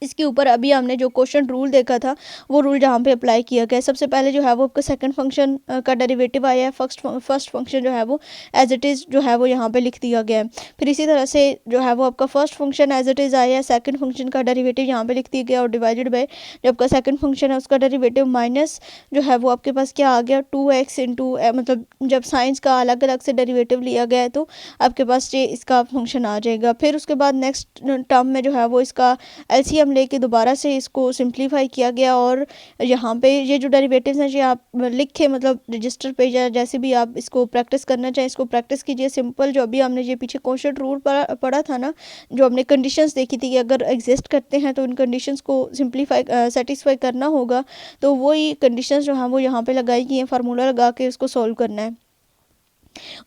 इसके ऊपर अभी हमने जो क्वेश्चन रूल देखा था वो रूल जहाँ पे अप्लाई किया गया। सबसे पहले जो है वो आपका सेकंड फंक्शन का डेरिवेटिव आया है, फर्स्ट फंक्शन जो है वो एज इट इज़ जो है वो यहाँ पे लिख दिया गया है। फिर इसी तरह से जो है वो आपका first function as it is आया है, सेकंड फंक्शन का डेरिवेटिव यहाँ पे लिख दिया गया और डिवाइडेड बाय जो आपका सेकंड फंक्शन है उसका डेरिवेटिव माइनस जो है वो आपके पास क्या आ गया 2x इंटू, मतलब जब साइंस का अलग अलग से डेरिवेटिव लिया गया है तो आपके पास ये इसका फंक्शन आ जाएगा। फिर उसके बाद नेक्स्ट टर्म में जो है वो इसका एलसीएम लेके दोबारा से इसको सिंप्लीफाई किया गया और यहाँ पे ये जो डेरिवेटिव्स हैं ये आप लिखे मतलब रजिस्टर पे या जैसे भी आप इसको प्रैक्टिस करना चाहें इसको प्रैक्टिस कीजिए। सिंपल जो अभी हमने ये पीछे क्वेश्चन रूल पढ़ा था ना, जो हमने कंडीशंस देखी थी कि अगर एग्जिस्ट करते हैं तो इन कंडीशंस को सिंप्लीफाई सेटिस्फाई करना होगा, तो वही कंडीशंस जो हैं वो यहाँ पे लगाई गई हैं, फार्मूला लगा के उसको सॉल्व करना है।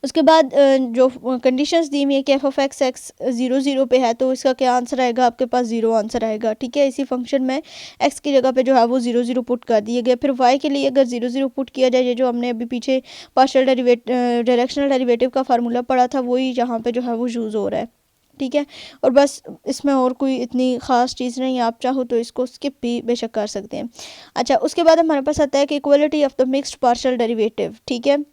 उसके बाद जो कंडीशंस दी हुई है कि एफ ऑफ एक्स एक्स 0 0 पे है, तो इसका क्या आंसर आएगा, आपके पास 0 आंसर आएगा। ठीक है, इसी फंक्शन में एक्स की जगह पे जो है वो 0 0 पुट कर दिए गए। फिर वाई के लिए अगर 0 0 पुट किया जाए, ये जो हमने अभी पीछे पार्शियल डायरेक्शनल डेरिवेटिव का फार्मूला पढ़ा था, वही यहाँ पे जो है वो यूज़ हो रहा है। ठीक है, और बस इसमें और कोई इतनी ख़ास चीज़ नहीं है, आप चाहो तो इसको स्किप भी बेशक कर सकते हैं। अच्छा, उसके बाद हमारे पास आता है कि equality of the mixed partial derivative. ठीक है,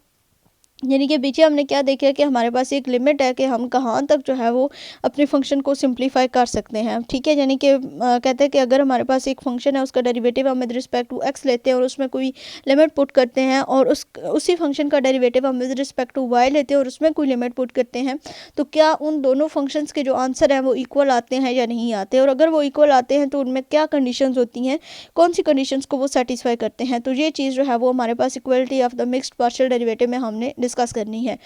यानी कि पीछे हमने क्या देखा कि हमारे पास एक लिमिट है कि हम कहाँ तक जो है वो अपने फंक्शन को सिंप्लीफाई कर सकते हैं। ठीक है, यानी कि कहते हैं कि अगर हमारे पास एक फंक्शन है, उसका डेरिवेटिव हम विद रिस्पेक्ट टू एक्स लेते हैं और उसमें कोई लिमिट पुट करते हैं, और उसी फंक्शन का डेरिवेटिव हम विद रिस्पेक्ट टू वाई लेते हैं और उसमें कोई लिमिट पुट करते हैं, तो क्या उन दोनों फंक्शंस के जो आंसर हैं वो इक्वल आते हैं या नहीं आते, और अगर वो इक्वल आते हैं तो उनमें क्या कंडीशंस होती हैं, कौन सी कंडीशंस को वो सेटिस्फाई करते हैं। तो ये चीज़ जो है वो हमारे पास equality of the mixed partial derivative में हमने डिस्कस करनी है।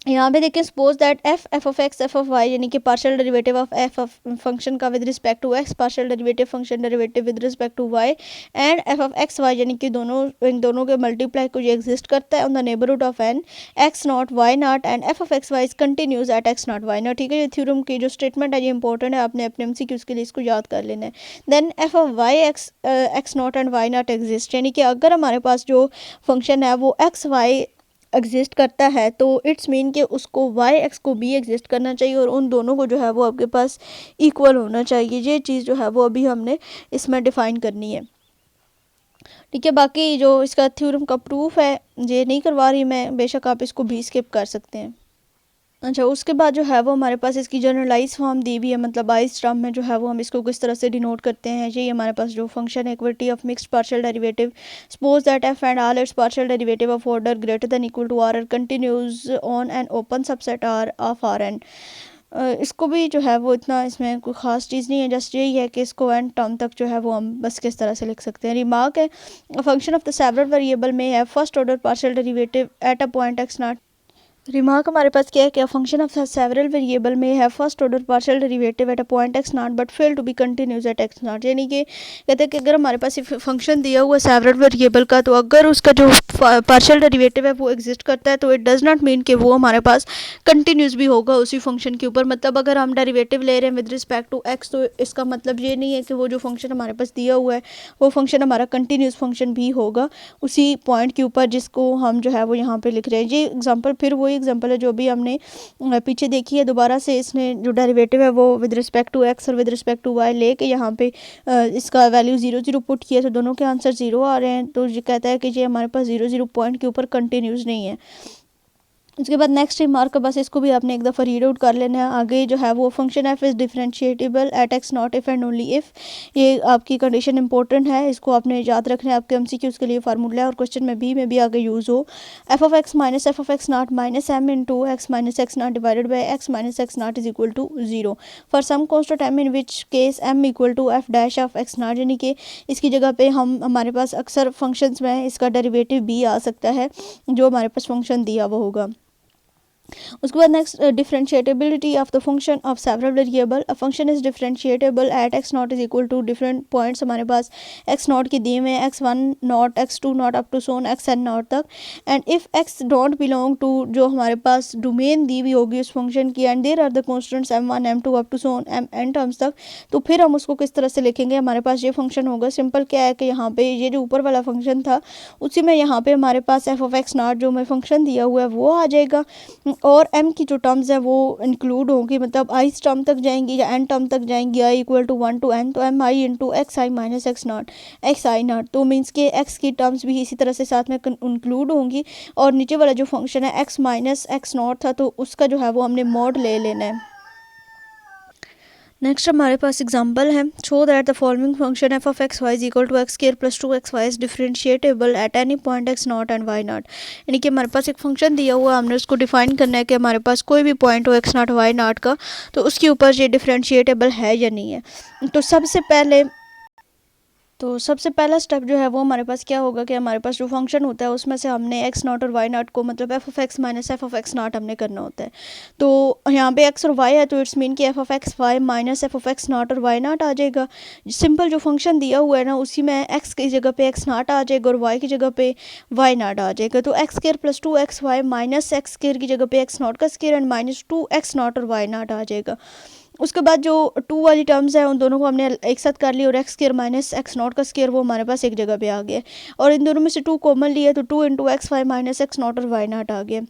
यहाँ पे देखिए, suppose that F of X F of Y, यानी कि partial derivative of F of function का with respect to X, partial derivative function derivative with respect to Y, and F of x Y, यानी कि इन दोनों के multiply को ये exist करता है on the neighbourhood of an x not y not, and F of x Y is continuous at x not y not. ठीक है, ये थ्योरम की जो स्टेटमेंट है ये इंपॉर्टेंट है, आपने अपने एमसीक्यूज के लिए इसको याद कर लेना है। Then f of y x not and Y not exist, यानी कि अगर हमारे पास जो फंक्शन है वो एक्स वाई एग्जिस्ट करता है, तो इट्स मीन कि उसको वाई एक्स को भी एग्जिस्ट करना चाहिए, और उन दोनों को जो है वो आपके पास इक्वल होना चाहिए। ये चीज़ जो है वो अभी हमने इसमें डिफ़ाइन करनी है। ठीक है, बाकी जो इसका थ्योरम का प्रूफ है ये नहीं करवा रही मैं, बेशक आप इसको भी स्किप कर सकते हैं। अच्छा, उसके बाद जो है वो हमारे पास इसकी जनरलाइज फॉर्म दी हुई है, मतलब आइस टर्म में जो है वो हम इसको किस तरह से डिनोट करते हैं। ये हमारे पास जो फंक्शन है equality of mixed partial derivative, suppose that f and all its partial derivative of order greater than equal to r continuous on an open subset r of r n. इसको भी जो है वो इतना इसमें कोई ख़ास चीज़ नहीं है, जस्ट यही है कि इसको एन टर्म तक जो है वो हम बस किस तरह से लिख सकते हैं। रिमार्क है, function of the several variable में है first order partial derivative at a point x not. Remark हमारे पास क्या है कि फंक्शन ऑफ सेवरल वेरिएबल में है first order partial derivative at a point x not but fail to be continuous at x not, यानी कि कहते हैं कि अगर हमारे पास फंक्शन दिया हुआ सेवरल वेरिएबल का, तो अगर उसका जो पार्शियल डेरिवेटिव है वो एग्जिस्ट करता है, तो इट डज़ नॉट मीन कि वो हमारे पास कंटिन्यूस भी होगा उसी फंक्शन के ऊपर। मतलब अगर हम डेरिवेटिव ले रहे हैं विद रिस्पेक्ट टू एक्स, तो इसका मतलब ये नहीं है कि वो जो फंक्शन हमारे पास दिया हुआ है वो फंक्शन हमारा कंटिन्यूस फंक्शन भी होगा उसी पॉइंट के ऊपर जिसको हम जो है वो यहाँ पे लिख रहे हैं। ये एग्जांपल फिर वही एग्जांपल है जो भी हमने पीछे देखी है। दोबारा से इसने जो डेरिवेटिव है वो विद रिस्पेक्ट टू एक्स और विद रिस्पेक्ट टू वाई लेके यहाँ पे इसका वैल्यू 0 0 पुट किया, तो दोनों के आंसर 0 आ रहे हैं। तो ये कहता है कि ये हमारे पास 0 0 पॉइंट के ऊपर कंटिन्यूस नहीं है। उसके बाद नेक्स्ट रिमार्क, बस इसको भी आपने एक दफ़ा रीड आउट कर लेना है। आगे जो है वो function F is differentiable at x not if and only if, ये आपकी कंडीशन इंपॉर्टेंट है, इसको आपने याद रखना है। आपके एमसीक्यूज़ के लिए फार्मूला है और क्वेश्चन में भी आगे यूज़ हो। F of x minus f of x not minus m into x minus x not divided by x minus x not is equal to 0 for some constant m in which case m equal to f dash of x not, यानी कि इसकी जगह पे हमारे पास अक्सर functions में इसका derivative भी आ सकता है जो हमारे पास फंक्शन दिया हुआ होगा। उसके बाद next differentiability of the function of several variable. A function is differentiable at x not is equal to different points हमारे पास एक्स नॉट के दिए में X one not X two not up to so on x N not तक, and if X don't belong to जो हमारे पास domain दी हुई होगी उस फंक्शन की, and there are the constants m one m two up to so on m n terms तक, तो फिर हम उसको किस तरह से लिखेंगे। हमारे पास ये फंक्शन होगा, सिंपल क्या है कि यहाँ पे ये जो ऊपर वाला फंक्शन था उसी में यहाँ पे हमारे पास एफ ऑफ एक्स नॉट जो हमें फंक्शन दिया हुआ है वो आ जाएगा, और एम की जो टर्म्स है वो इंक्लूड होंगी, मतलब आई टर्म तक जाएंगी या एन टर्म तक जाएंगी, i equal to 1 to n, तो m i into x i minus x not x i not, तो मीन्स के एक्स की टर्म्स भी इसी तरह से साथ में इंक्लूड होंगी। और नीचे वाला जो फंक्शन है एक्स माइनस एक्स नॉट था, तो उसका जो है वो हमने मॉड ले लेना है। नेक्स्ट हमारे पास एग्जांपल है, show that the following function F of x Y is equal to x square plus 2xy is differentiable at any point x not and Y not, यानी कि हमारे पास एक फंक्शन दिया हुआ है, हमने उसको डिफाइन करना है कि हमारे पास कोई भी पॉइंट हो एक्स नॉट वाई नॉट का, तो उसके ऊपर ये डिफरेंशिएटेबल है या नहीं है। तो सबसे पहले तो सबसे पहला स्टेप जो है वो हमारे पास क्या होगा कि हमारे पास जो फंक्शन होता है उसमें से हमने एक्स नॉट और वाई नॉट को मतलब F of x minus f of x not हमने करना होता है। तो यहाँ पे एक्स और वाई है तो इट्स मीन कि f of x y minus f of x not और वाई नॉट आ जाएगा। सिंपल जो फंक्शन दिया हुआ है ना उसी में एक्स की जगह पे एक्स नॉट आ जाएगा और वाई की जगह पे वाई नॉट आ जाएगा। तो x square plus 2xy minus x square की जगह पे एक्स नॉट का square and minus 2x not और वाई नॉट आ जाएगा। उसके बाद जो टू वाली टर्म्स है उन दोनों को हमने एक साथ कर लिया और x square minus x naught का स्क्वायर वो हमारे पास एक जगह पे आ गया और इन दोनों में से 2 कॉमन लिया तो 2 into x y minus x not और वाई नॉट आ गया।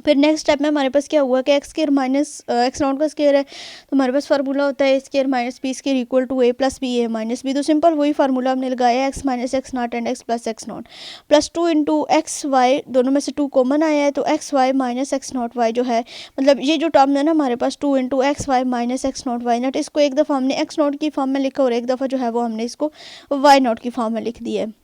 फिर नेक्स्ट स्टेप में हमारे पास क्या हुआ कि x square minus x naught का स्क्वायर है तो हमारे पास फार्मूला होता है a square minus b square equal to a plus b a minus b. तो सिंपल वही फार्मूला हमने लगाया x minus x not and x plus x not plus 2 into x y दोनों में से 2 कॉमन आया है तो x y minus x not y जो है मतलब ये जो टर्म है ना हमारे पास 2 into x y minus x not y not इसको एक दफ़ा हमने एक्स नॉट की फॉर्म में लिखा और एक दफ़ा जो है वो हमने इसको वाई नॉट की फॉर्म में लिख दिया है।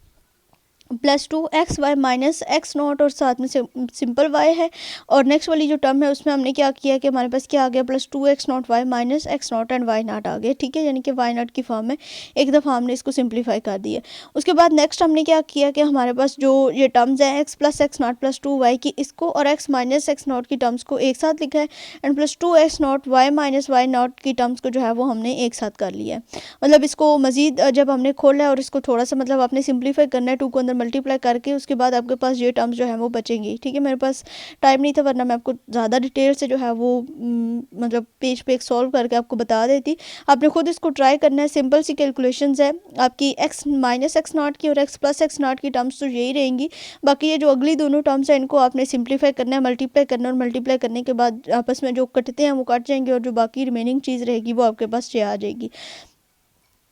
Plus 2xy minus x not और साथ में से सिंपल y है और नेक्स्ट वाली जो टर्म है उसमें हमने क्या किया कि हमारे पास क्या आ गया plus 2x not y minus x not and why not आ गया। ठीक है, यानी कि वाई नॉट की फॉर्म में एक दफ़ा हमने इसको सिंप्लीफाई कर दिया। उसके बाद नेक्स्ट हमने क्या किया कि हमारे पास जो ये टर्म्स हैं x plus x not plus 2y की इसको और एक्स माइनस एक्स नॉट की टर्म्स को एक साथ लिखा है and plus 2x not y minus y not की टर्म्स को जो है वो हमने एक साथ कर लिया है। मतलब इसको मज़ीद जब हमने खोला है और इसको थोड़ा सा मतलब आपने सिंप्लीफाई करना है 2 को अंदर मल्टीप्लाई करके उसके बाद आपके पास ये टर्म्स जो है वो बचेंगी। ठीक है, मेरे पास टाइम नहीं था वरना मैं आपको ज़्यादा डिटेल से जो है वो मतलब पेज पे एक सॉल्व करके आपको बता देती। आपने खुद इसको ट्राई करना है, सिंपल सी कैलकुलेशंस है आपकी एक्स माइनस एक्स नॉट की और एक्स प्लस एक्स नॉट की टर्म्स तो यही रहेंगी। बाकी ये जो अगली दोनों टर्म्स हैं इनको आपने सिंप्लीफाई करना है, मल्टीप्लाई करना है और मल्टीप्लाई करने के बाद आपस में जो कटते हैं वो कट जाएंगे और जो बाकी रिमेनिंग चीज़ रहेगी वो आपके पास ये आ जाएगी।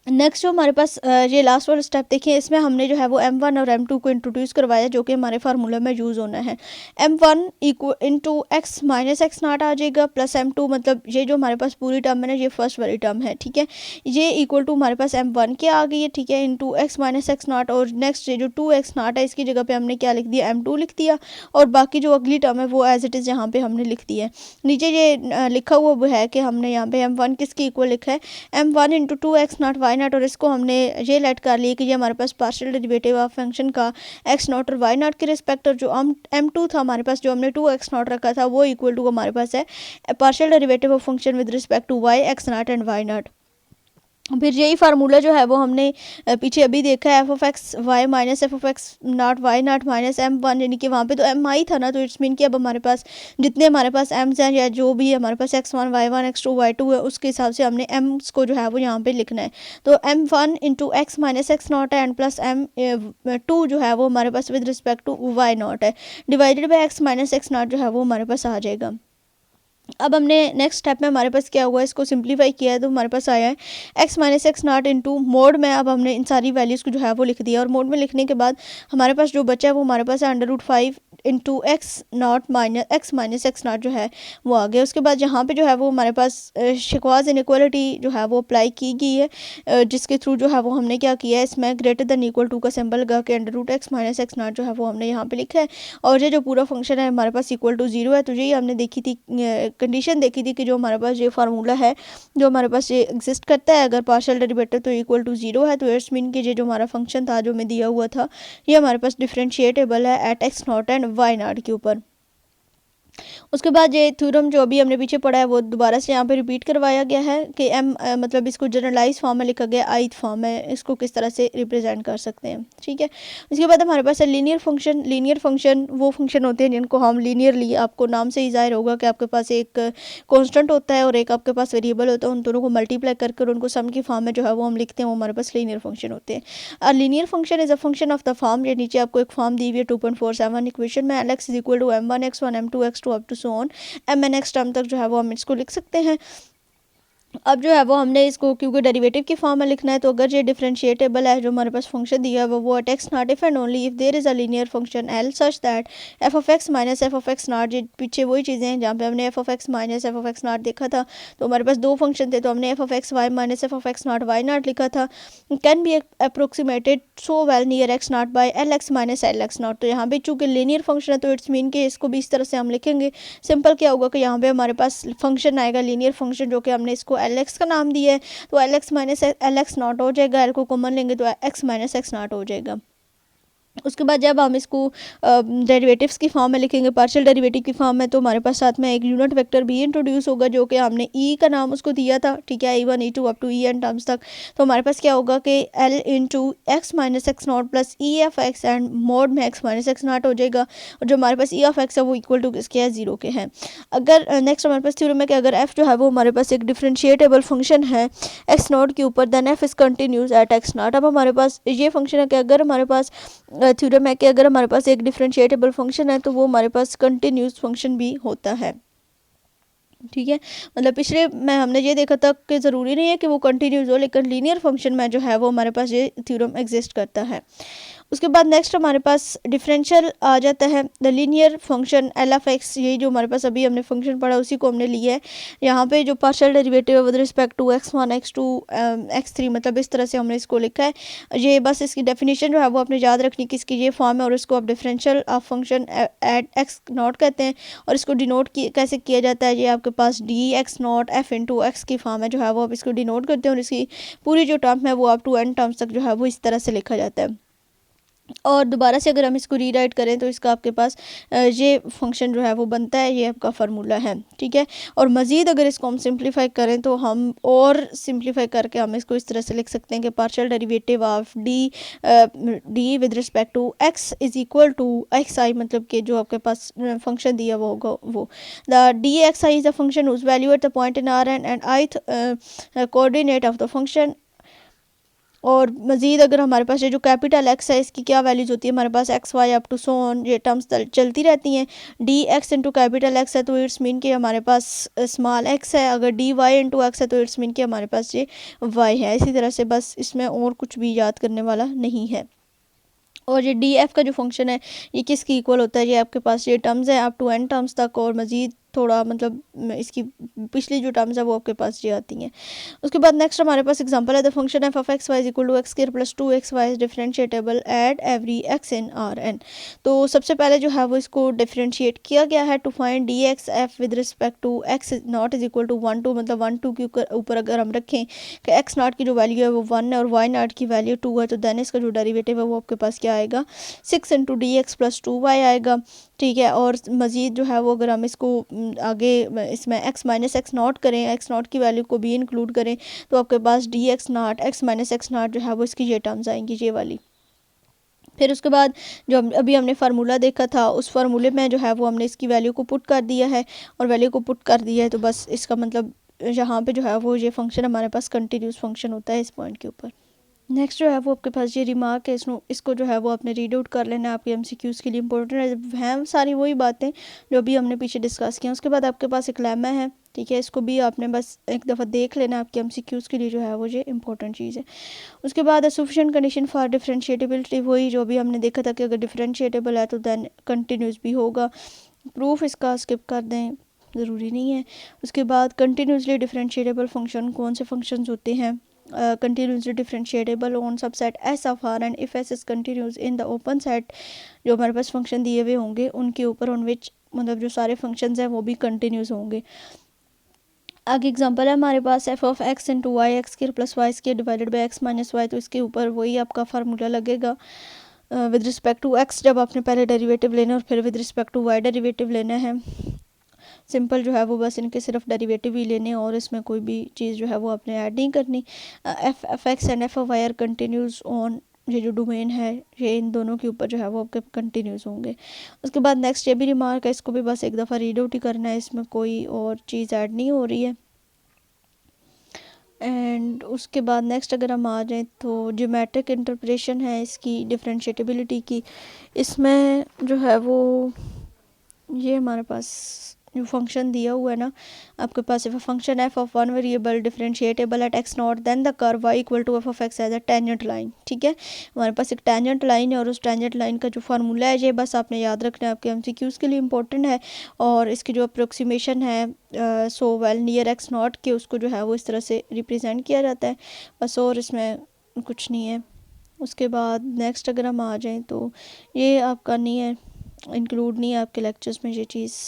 नेक्स्ट जो हमारे पास ये लास्ट वाला स्टेप देखिए इसमें हमने जो है वो m1 और m2 को इंट्रोड्यूस करवाया जो कि हमारे फार्मूला में यूज़ होना है। m1 equal into x minus x naught आ जाएगा प्लस m2 मतलब ये जो हमारे पास पूरी टर्म है ना ये फर्स्ट वाली टर्म है। ठीक है, ये इक्वल टू हमारे पास m1 क्या आ गई है। ठीक है, into x minus x not और नेक्स्ट ये जो 2x नॉट है इसकी जगह पे हमने क्या लिख दिया m2 लिख दिया और बाकी जो अगली टर्म है वो एज इट इज़ यहाँ पे हमने लिख दिया है। नीचे ये लिखा हुआ वो है कि हमने यहाँ पे m1 किसके इक्वल लिखा है m1 into 2x not y not और इसको हमने ये लेट कर लिया कि ये हमारे पास पार्शियल डेरिवेटिव ऑफ फंक्शन का एक्स नॉट और वाई नॉट के रिस्पेक्ट और जो m2 था हमारे पास जो हमने 2x नॉट रखा था वो इक्वल टू हमारे पास है partial derivative of function with respect to y x not and Y not. फिर यही फार्मूला जो है वो हमने पीछे अभी देखा है F of x y minus f of x not y not minus m1 यानी कि वहाँ पे तो mi था ना तो इट्स मीन कि अब हमारे पास जितने हमारे पास m's हैं या जो भी हमारे पास x1 y1 x2 y2 है उसके हिसाब से हमने m's को जो है वो यहाँ पे लिखना है। तो m1 into x minus x naught है एंड प्लस m2 जो है वो हमारे पास with respect to y naught है divided by x minus x naught जो है वो हमारे पास आ जाएगा। अब हमने नेक्स्ट स्टेप में हमारे पास क्या हुआ इसको सिंप्लीफाई किया है तो हमारे पास आया है x minus x not into mode में। अब हमने इन सारी वैल्यूज़ को जो है वो लिख दिया और मोड में लिखने के बाद हमारे पास जो बचा है वो हमारे पास है √5 into x not minus x naught जो है वो आ गया। उसके बाद यहाँ पे जो है वो हमारे पास शिकवाज इनइक्वालिटी जो है वो अप्लाई की गई है जिसके थ्रू जो है वो हमने क्या किया है इसमें ग्रेटर देन इक्वल टू का सिंबल लगा के √x माइनस एक्स नॉट जो है वो हमने यहाँ पे लिखा है और ये जो पूरा फंक्शन है हमारे पास इक्वल टू 0 है। तो यही हमने देखी थी कंडीशन देखी थी कि जो हमारे पास ये फार्मूला है जो हमारे पास ये एग्जिस्ट करता है अगर पार्शियल डेरिवेटिव तो इक्वल टू 0 है तो इट्स मीन कि ये जो हमारा फंक्शन था जो मैं दिया हुआ था ये हमारे पास डिफरेंशिएटेबल है at x not and Y not के ऊपर। उसके बाद ये थ्योरम जो अभी हमने पीछे पढ़ा है वो दोबारा से यहाँ पे रिपीट करवाया गया है कि मतलब इसको जनरलाइज फॉर्म में लिखा गया आइथ फॉर्म में इसको किस तरह से रिप्रेजेंट कर सकते हैं। ठीक है, उसके बाद हमारे पास है लीनियर फंक्शन वो फंक्शन होते हैं जिनको हम लीनियरली आपको नाम से ही जाहिर होगा कि आपके पास एक कॉन्स्टेंट होता है और एक आपके पास वेरिएबल होता है उन दोनों को मल्टीप्लाई करके उनको सम की फॉर्म में जो है वो हम लिखते हैं वो हमारे पास लीनियर फंक्शन होते हैं। Linear function is a function of the form ये नीचे आपको एक फॉर्म दी हुई है 2.47 इक्वेशन में l x is equal to m1 x1 m2 x2 up to so on mn(x) term तक जो है वो हम इसको लिख सकते हैं। अब जो है वो हमने इसको क्योंकि डेरिवेटिव की फॉर्म में लिखना है तो अगर ये डिफरेंशिएटेबल है जो हमारे पास फंक्शन दिया है वो at x not if and only if there is a linear function l such that F of x minus f of x not. ये पीछे वही चीज़ें हैं जहाँ पे हमने f of x minus f of x not देखा था तो हमारे पास दो फंक्शन थे तो हमने f of x y minus f of x not y not लिखा था। Can be approximated so well near x not by l x minus l x not. तो यहाँ पे चूँकि लीनियर फंक्शन है तो इट्स मीन कि इसको भी इस तरह से हम लिखेंगे। सिंपल क्या होगा कि यहाँ पे हमारे पास फंक्शन आएगा लीनियर फंक्शन जो कि हमने इसको एल एक्स का नाम दिया है तो L x minus l x not हो जाएगा, एल को कॉमन लेंगे तो एक्स माइनस एक्स नॉट हो जाएगा। उसके बाद जब हम इसको डेरिवेटिव्स की फॉर्म में लिखेंगे, पार्शियल डेरिवेटिव की फॉर्म में, तो हमारे पास साथ में एक यूनिट वेक्टर भी इंट्रोड्यूस होगा जो कि हमने ई का नाम उसको दिया था, ठीक है, E1 E2 up to e n terms तक। तो हमारे पास क्या होगा कि l into x minus x not plus e f x and mod में एक्स माइनस एक्स नॉट हो जाएगा, और जो हमारे पास ई ऑफ एक्स है वो इक्वल टू किसके है, 0 के हैं। अगर नेक्स्ट हमारे पास थ्योरम है कि अगर एफ जो है वो हमारे पास एक डिफरेंशिएटेबल फंक्शन है एक्स नॉट के ऊपर, then f is continuous at x not. अब हमारे पास ये फंक्शन है कि अगर हमारे पास थ्योरम है कि अगर हमारे पास एक डिफरेंशिएटेबल फंक्शन है तो वो हमारे पास कंटिन्यूस फंक्शन भी होता है, ठीक है। मतलब पिछले में हमने ये देखा था कि ज़रूरी नहीं है कि वो कंटिन्यूस हो, लेकिन लीनियर फंक्शन में जो है वो हमारे पास ये थ्योरम एग्जिस्ट करता है। उसके बाद नेक्स्ट हमारे पास डिफरेंशियल आ जाता है, the linear function L of x, यही जो हमारे पास अभी हमने फंक्शन पढ़ा उसी को हमने लिया है। यहाँ पे जो पार्शियल डेरिवेटिव है with respect to x1 x2 x3, मतलब इस तरह से हमने इसको लिखा है। ये बस इसकी डेफिनेशन जो है वो आपने याद रखनी कि इसकी ये फॉर्म है और इसको आप differential of function at x not कहते हैं। और इसको डिनोट कैसे किया जाता है, ये आपके पास d x naught f into x की फॉर्म है जो है वो आप इसको डिनोट करते हैं, और इसकी पूरी जो टर्म है वो आप टू एन टर्म्स तक जो है वो इस तरह से लिखा जाता है। और दोबारा से अगर हम इसको रीराइट करें तो इसका आपके पास ये फंक्शन जो है वो बनता है, ये आपका फार्मूला है, ठीक है। और मज़ीद अगर इसको हम सिंप्लीफाई करें तो हम और सिंप्लीफाई करके हम इसको इस तरह से लिख सकते हैं कि partial derivative of d with respect to x is equal to x i, मतलब कि जो आपके पास फंक्शन दिया वो होगा वो the d x i is a function whose value at the point in R and ith coordinate of the function. और मज़ीद अगर हमारे पास ये जो कैपिटल एक्स है इसकी क्या वैल्यूज़ होती है, हमारे पास x y up to so on, ये टर्म्स चलती रहती हैं। D x into capital x है तो इट्स मीन कि हमारे पास स्मॉल एक्स है, अगर डी वाई इंटू एक्स है तो इट्स मीन कि हमारे पास ये वाई है। इसी तरह से बस इसमें और कुछ भी याद करने वाला नहीं है। और ये डी एफ का जो फंक्शन है ये किसकी इक्वल होता है, ये आपके पास ये टर्म्स है अप टू एन टर्म्स तक, और मज़ीद थोड़ा मतलब इसकी पिछली जो टर्म्स है वो आपके पास ये आती हैं। उसके बाद नेक्स्ट हमारे पास एग्जांपल है the function F of x Y is equal to x square plus 2xy is differentiable at every x in R n. तो सबसे पहले जो है वो इसको डिफरेंशिएट किया गया है to find d x f with respect to x not is equal to 1 2, मतलब 1 2 के ऊपर अगर हम रखें कि एक्स नॉट की जो वैल्यू है वो 1 है और वाई नॉट की वैल्यू 2 है, तो देन इसका जो डेरिवेटिव है वो आपके पास क्या आएगा, 6 into D x plus 2y आएगा, ठीक है। और मज़ीद जो है वो अगर हम इसको आगे इसमें x माइनस एक्स नॉट करें, एक्स नॉट की वैल्यू को भी इंक्लूड करें, तो आपके पास d x not x minus x naught जो है वो इसकी ये टर्म्स आएंगी, ये वाली। फिर उसके बाद जो अभी हमने फार्मूला देखा था उस फार्मूले में जो है वो हमने इसकी वैल्यू को पुट कर दिया है, और वैल्यू को पुट कर दिया है तो बस इसका मतलब यहाँ पे जो है वो ये फंक्शन हमारे पास कंटिन्यूस फंक्शन होता है इस पॉइंट के ऊपर। नेक्स्ट जो है वो आपके पास ये रिमार्क है, इसको जो है वो आपने रीड आउट कर लेना है, आपके एमसीक्यूज़ के लिए इंपॉर्टेंट है। हैं सारी वही बातें जो अभी हमने पीछे डिस्कस किया। उसके बाद आपके पास एक लेमा है, ठीक है, इसको भी आपने बस एक दफ़ा देख लेना, आपके एमसीक्यूज़ के लिए जो है वो ये इंपॉर्टेंट चीज़ है। उसके बाद सफिशिएंट कंडीशन फॉर डिफरेंशिएटिबिलिटी, वही जो अभी हमने देखा था कि अगर डिफरेंशिएटेबल है तो दैन कंटिन्यूस भी होगा। प्रूफ इसका स्किप कर दें, ज़रूरी नहीं है। उसके बाद कंटिन्यूसली डिफरेंशिएटेबल फंक्शन कौन से फंक्शंस होते हैं, continuously differentiable on subset S of R and if S is continuous in the open set, जो हमारे पास फंक्शन दिए हुए होंगे उनके ऊपर ऑन विच मतलब जो सारे फंक्शंस हैं वो भी कंटिन्यूस होंगे। आगे एग्जांपल है हमारे पास f of x into y x square plus y square divided by x minus y, तो इसके ऊपर वही आपका फार्मूला लगेगा विद रिस्पेक्ट टू एक्स, जब आपने पहले डेरिवेटिव लेना और फिर with respect to y derivative लेना है। सिंपल जो है वो बस इनके सिर्फ डेरिवेटिव ही लेने और इसमें कोई भी चीज़ जो है वो आपने ऐड नहीं करनी। F x and f y are continuous on, ये जो डोमेन है ये इन दोनों के ऊपर जो है वो आपके कंटिन्यूस होंगे। उसके बाद नेक्स्ट ये भी रिमार्क है, इसको भी बस एक दफ़ा रीड आउट ही करना है, इसमें कोई और चीज़ ऐड नहीं हो रही है। एंड उसके बाद नेक्स्ट अगर हम आ जाएँ तो ज्योमेट्रिक इंटरप्रेशन है इसकी डिफरेंशिएटिबिलिटी की, इसमें जो है वो ये हमारे पास जो फंक्शन दिया हुआ है ना आपके पास, if function F of one variable differentiable at x naught then the curve y equal to F of x as a tangent line, ठीक है। हमारे पास एक टेंजेंट लाइन है और उस टेंजेंट लाइन का जो फार्मूला है ये बस आपने याद रखना है, आपके एमसीक्यूज़ के लिए इंपॉर्टेंट है। और इसकी जो अप्रोक्सीमेशन है सो वेल नियर एक्स नॉट के, उसको जो है वो इस तरह से रिप्रेजेंट किया जाता है बस, और इसमें कुछ नहीं है। उसके बाद नेक्स्ट अगर हम आ जाएँ तो ये आपका नहीं है, इंक्लूड नहीं है आपके लेक्चर्स में ये चीज़।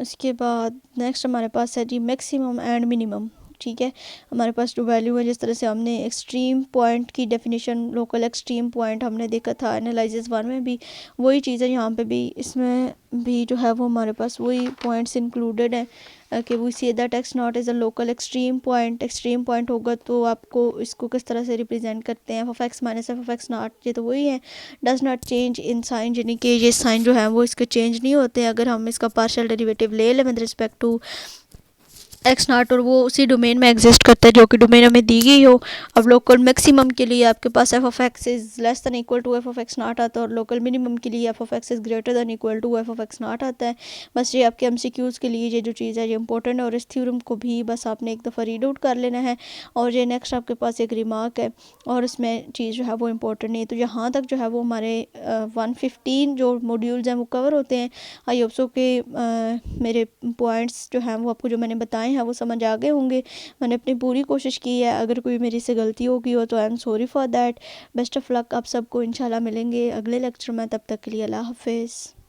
उसके बाद नेक्स्ट हमारे पास है जी मैक्सिमम एंड मिनिमम। ठीक है, हमारे पास जो वैल्यू है, जिस तरह से हमने एक्सट्रीम पॉइंट की डेफिनेशन लोकल एक्सट्रीम पॉइंट हमने देखा था एनालिसिस 1 में भी, वही चीज़ है यहाँ पे भी, इसमें भी जो है वो हमारे पास वही पॉइंट्स इंक्लूडेड हैं कि we see that x not is a local extreme point. Extreme point होगा तो आपको इसको किस तरह से रिप्रेजेंट करते हैं, f of x minus f of x not, ये तो वही है। Does not change in sign, यानी कि ये साइन जो है वो इसके चेंज नहीं होते अगर हम इसका पार्शियल डेरिवेटिव ले लें with respect to x not, और वो उसी डोमेन में एग्जिस्ट करता है जो कि डोमेन हमें दी गई हो। अब लोकल मैक्सिमम के लिए आपके पास f of x is less than equal to F of x naught आता है, और लोकल मिनिमम के लिए f of x is greater than equal to F of x naught आता है। बस ये आपके एमसीक्यूज़ के लिए ये जो चीज़ है ये इंपॉर्टेंट है, और इस थ्योरम को भी बस आपने एक दफ़ा रीड आउट कर लेना है। और ये नेक्स्ट आपके पास एक रिमार्क है, और इसमें चीज़ जो है वो इंपॉर्टेंट नहीं है। तो यहाँ तक जो है वो हमारे 115 जो मॉड्यूल्स हैं वो कवर होते हैं। आई होप सो के मेरे पॉइंट्स जो हैं वो आपको जो मैंने बताए हैं वो समझ आ गए होंगे। मैंने अपनी पूरी कोशिश की है, अगर कोई मेरी से गलती होगी हो तो I am sorry for that. Best of luck आप सबको, इंशाल्लाह मिलेंगे अगले लेक्चर में, तब तक के लिए अल्लाह हाफिज़।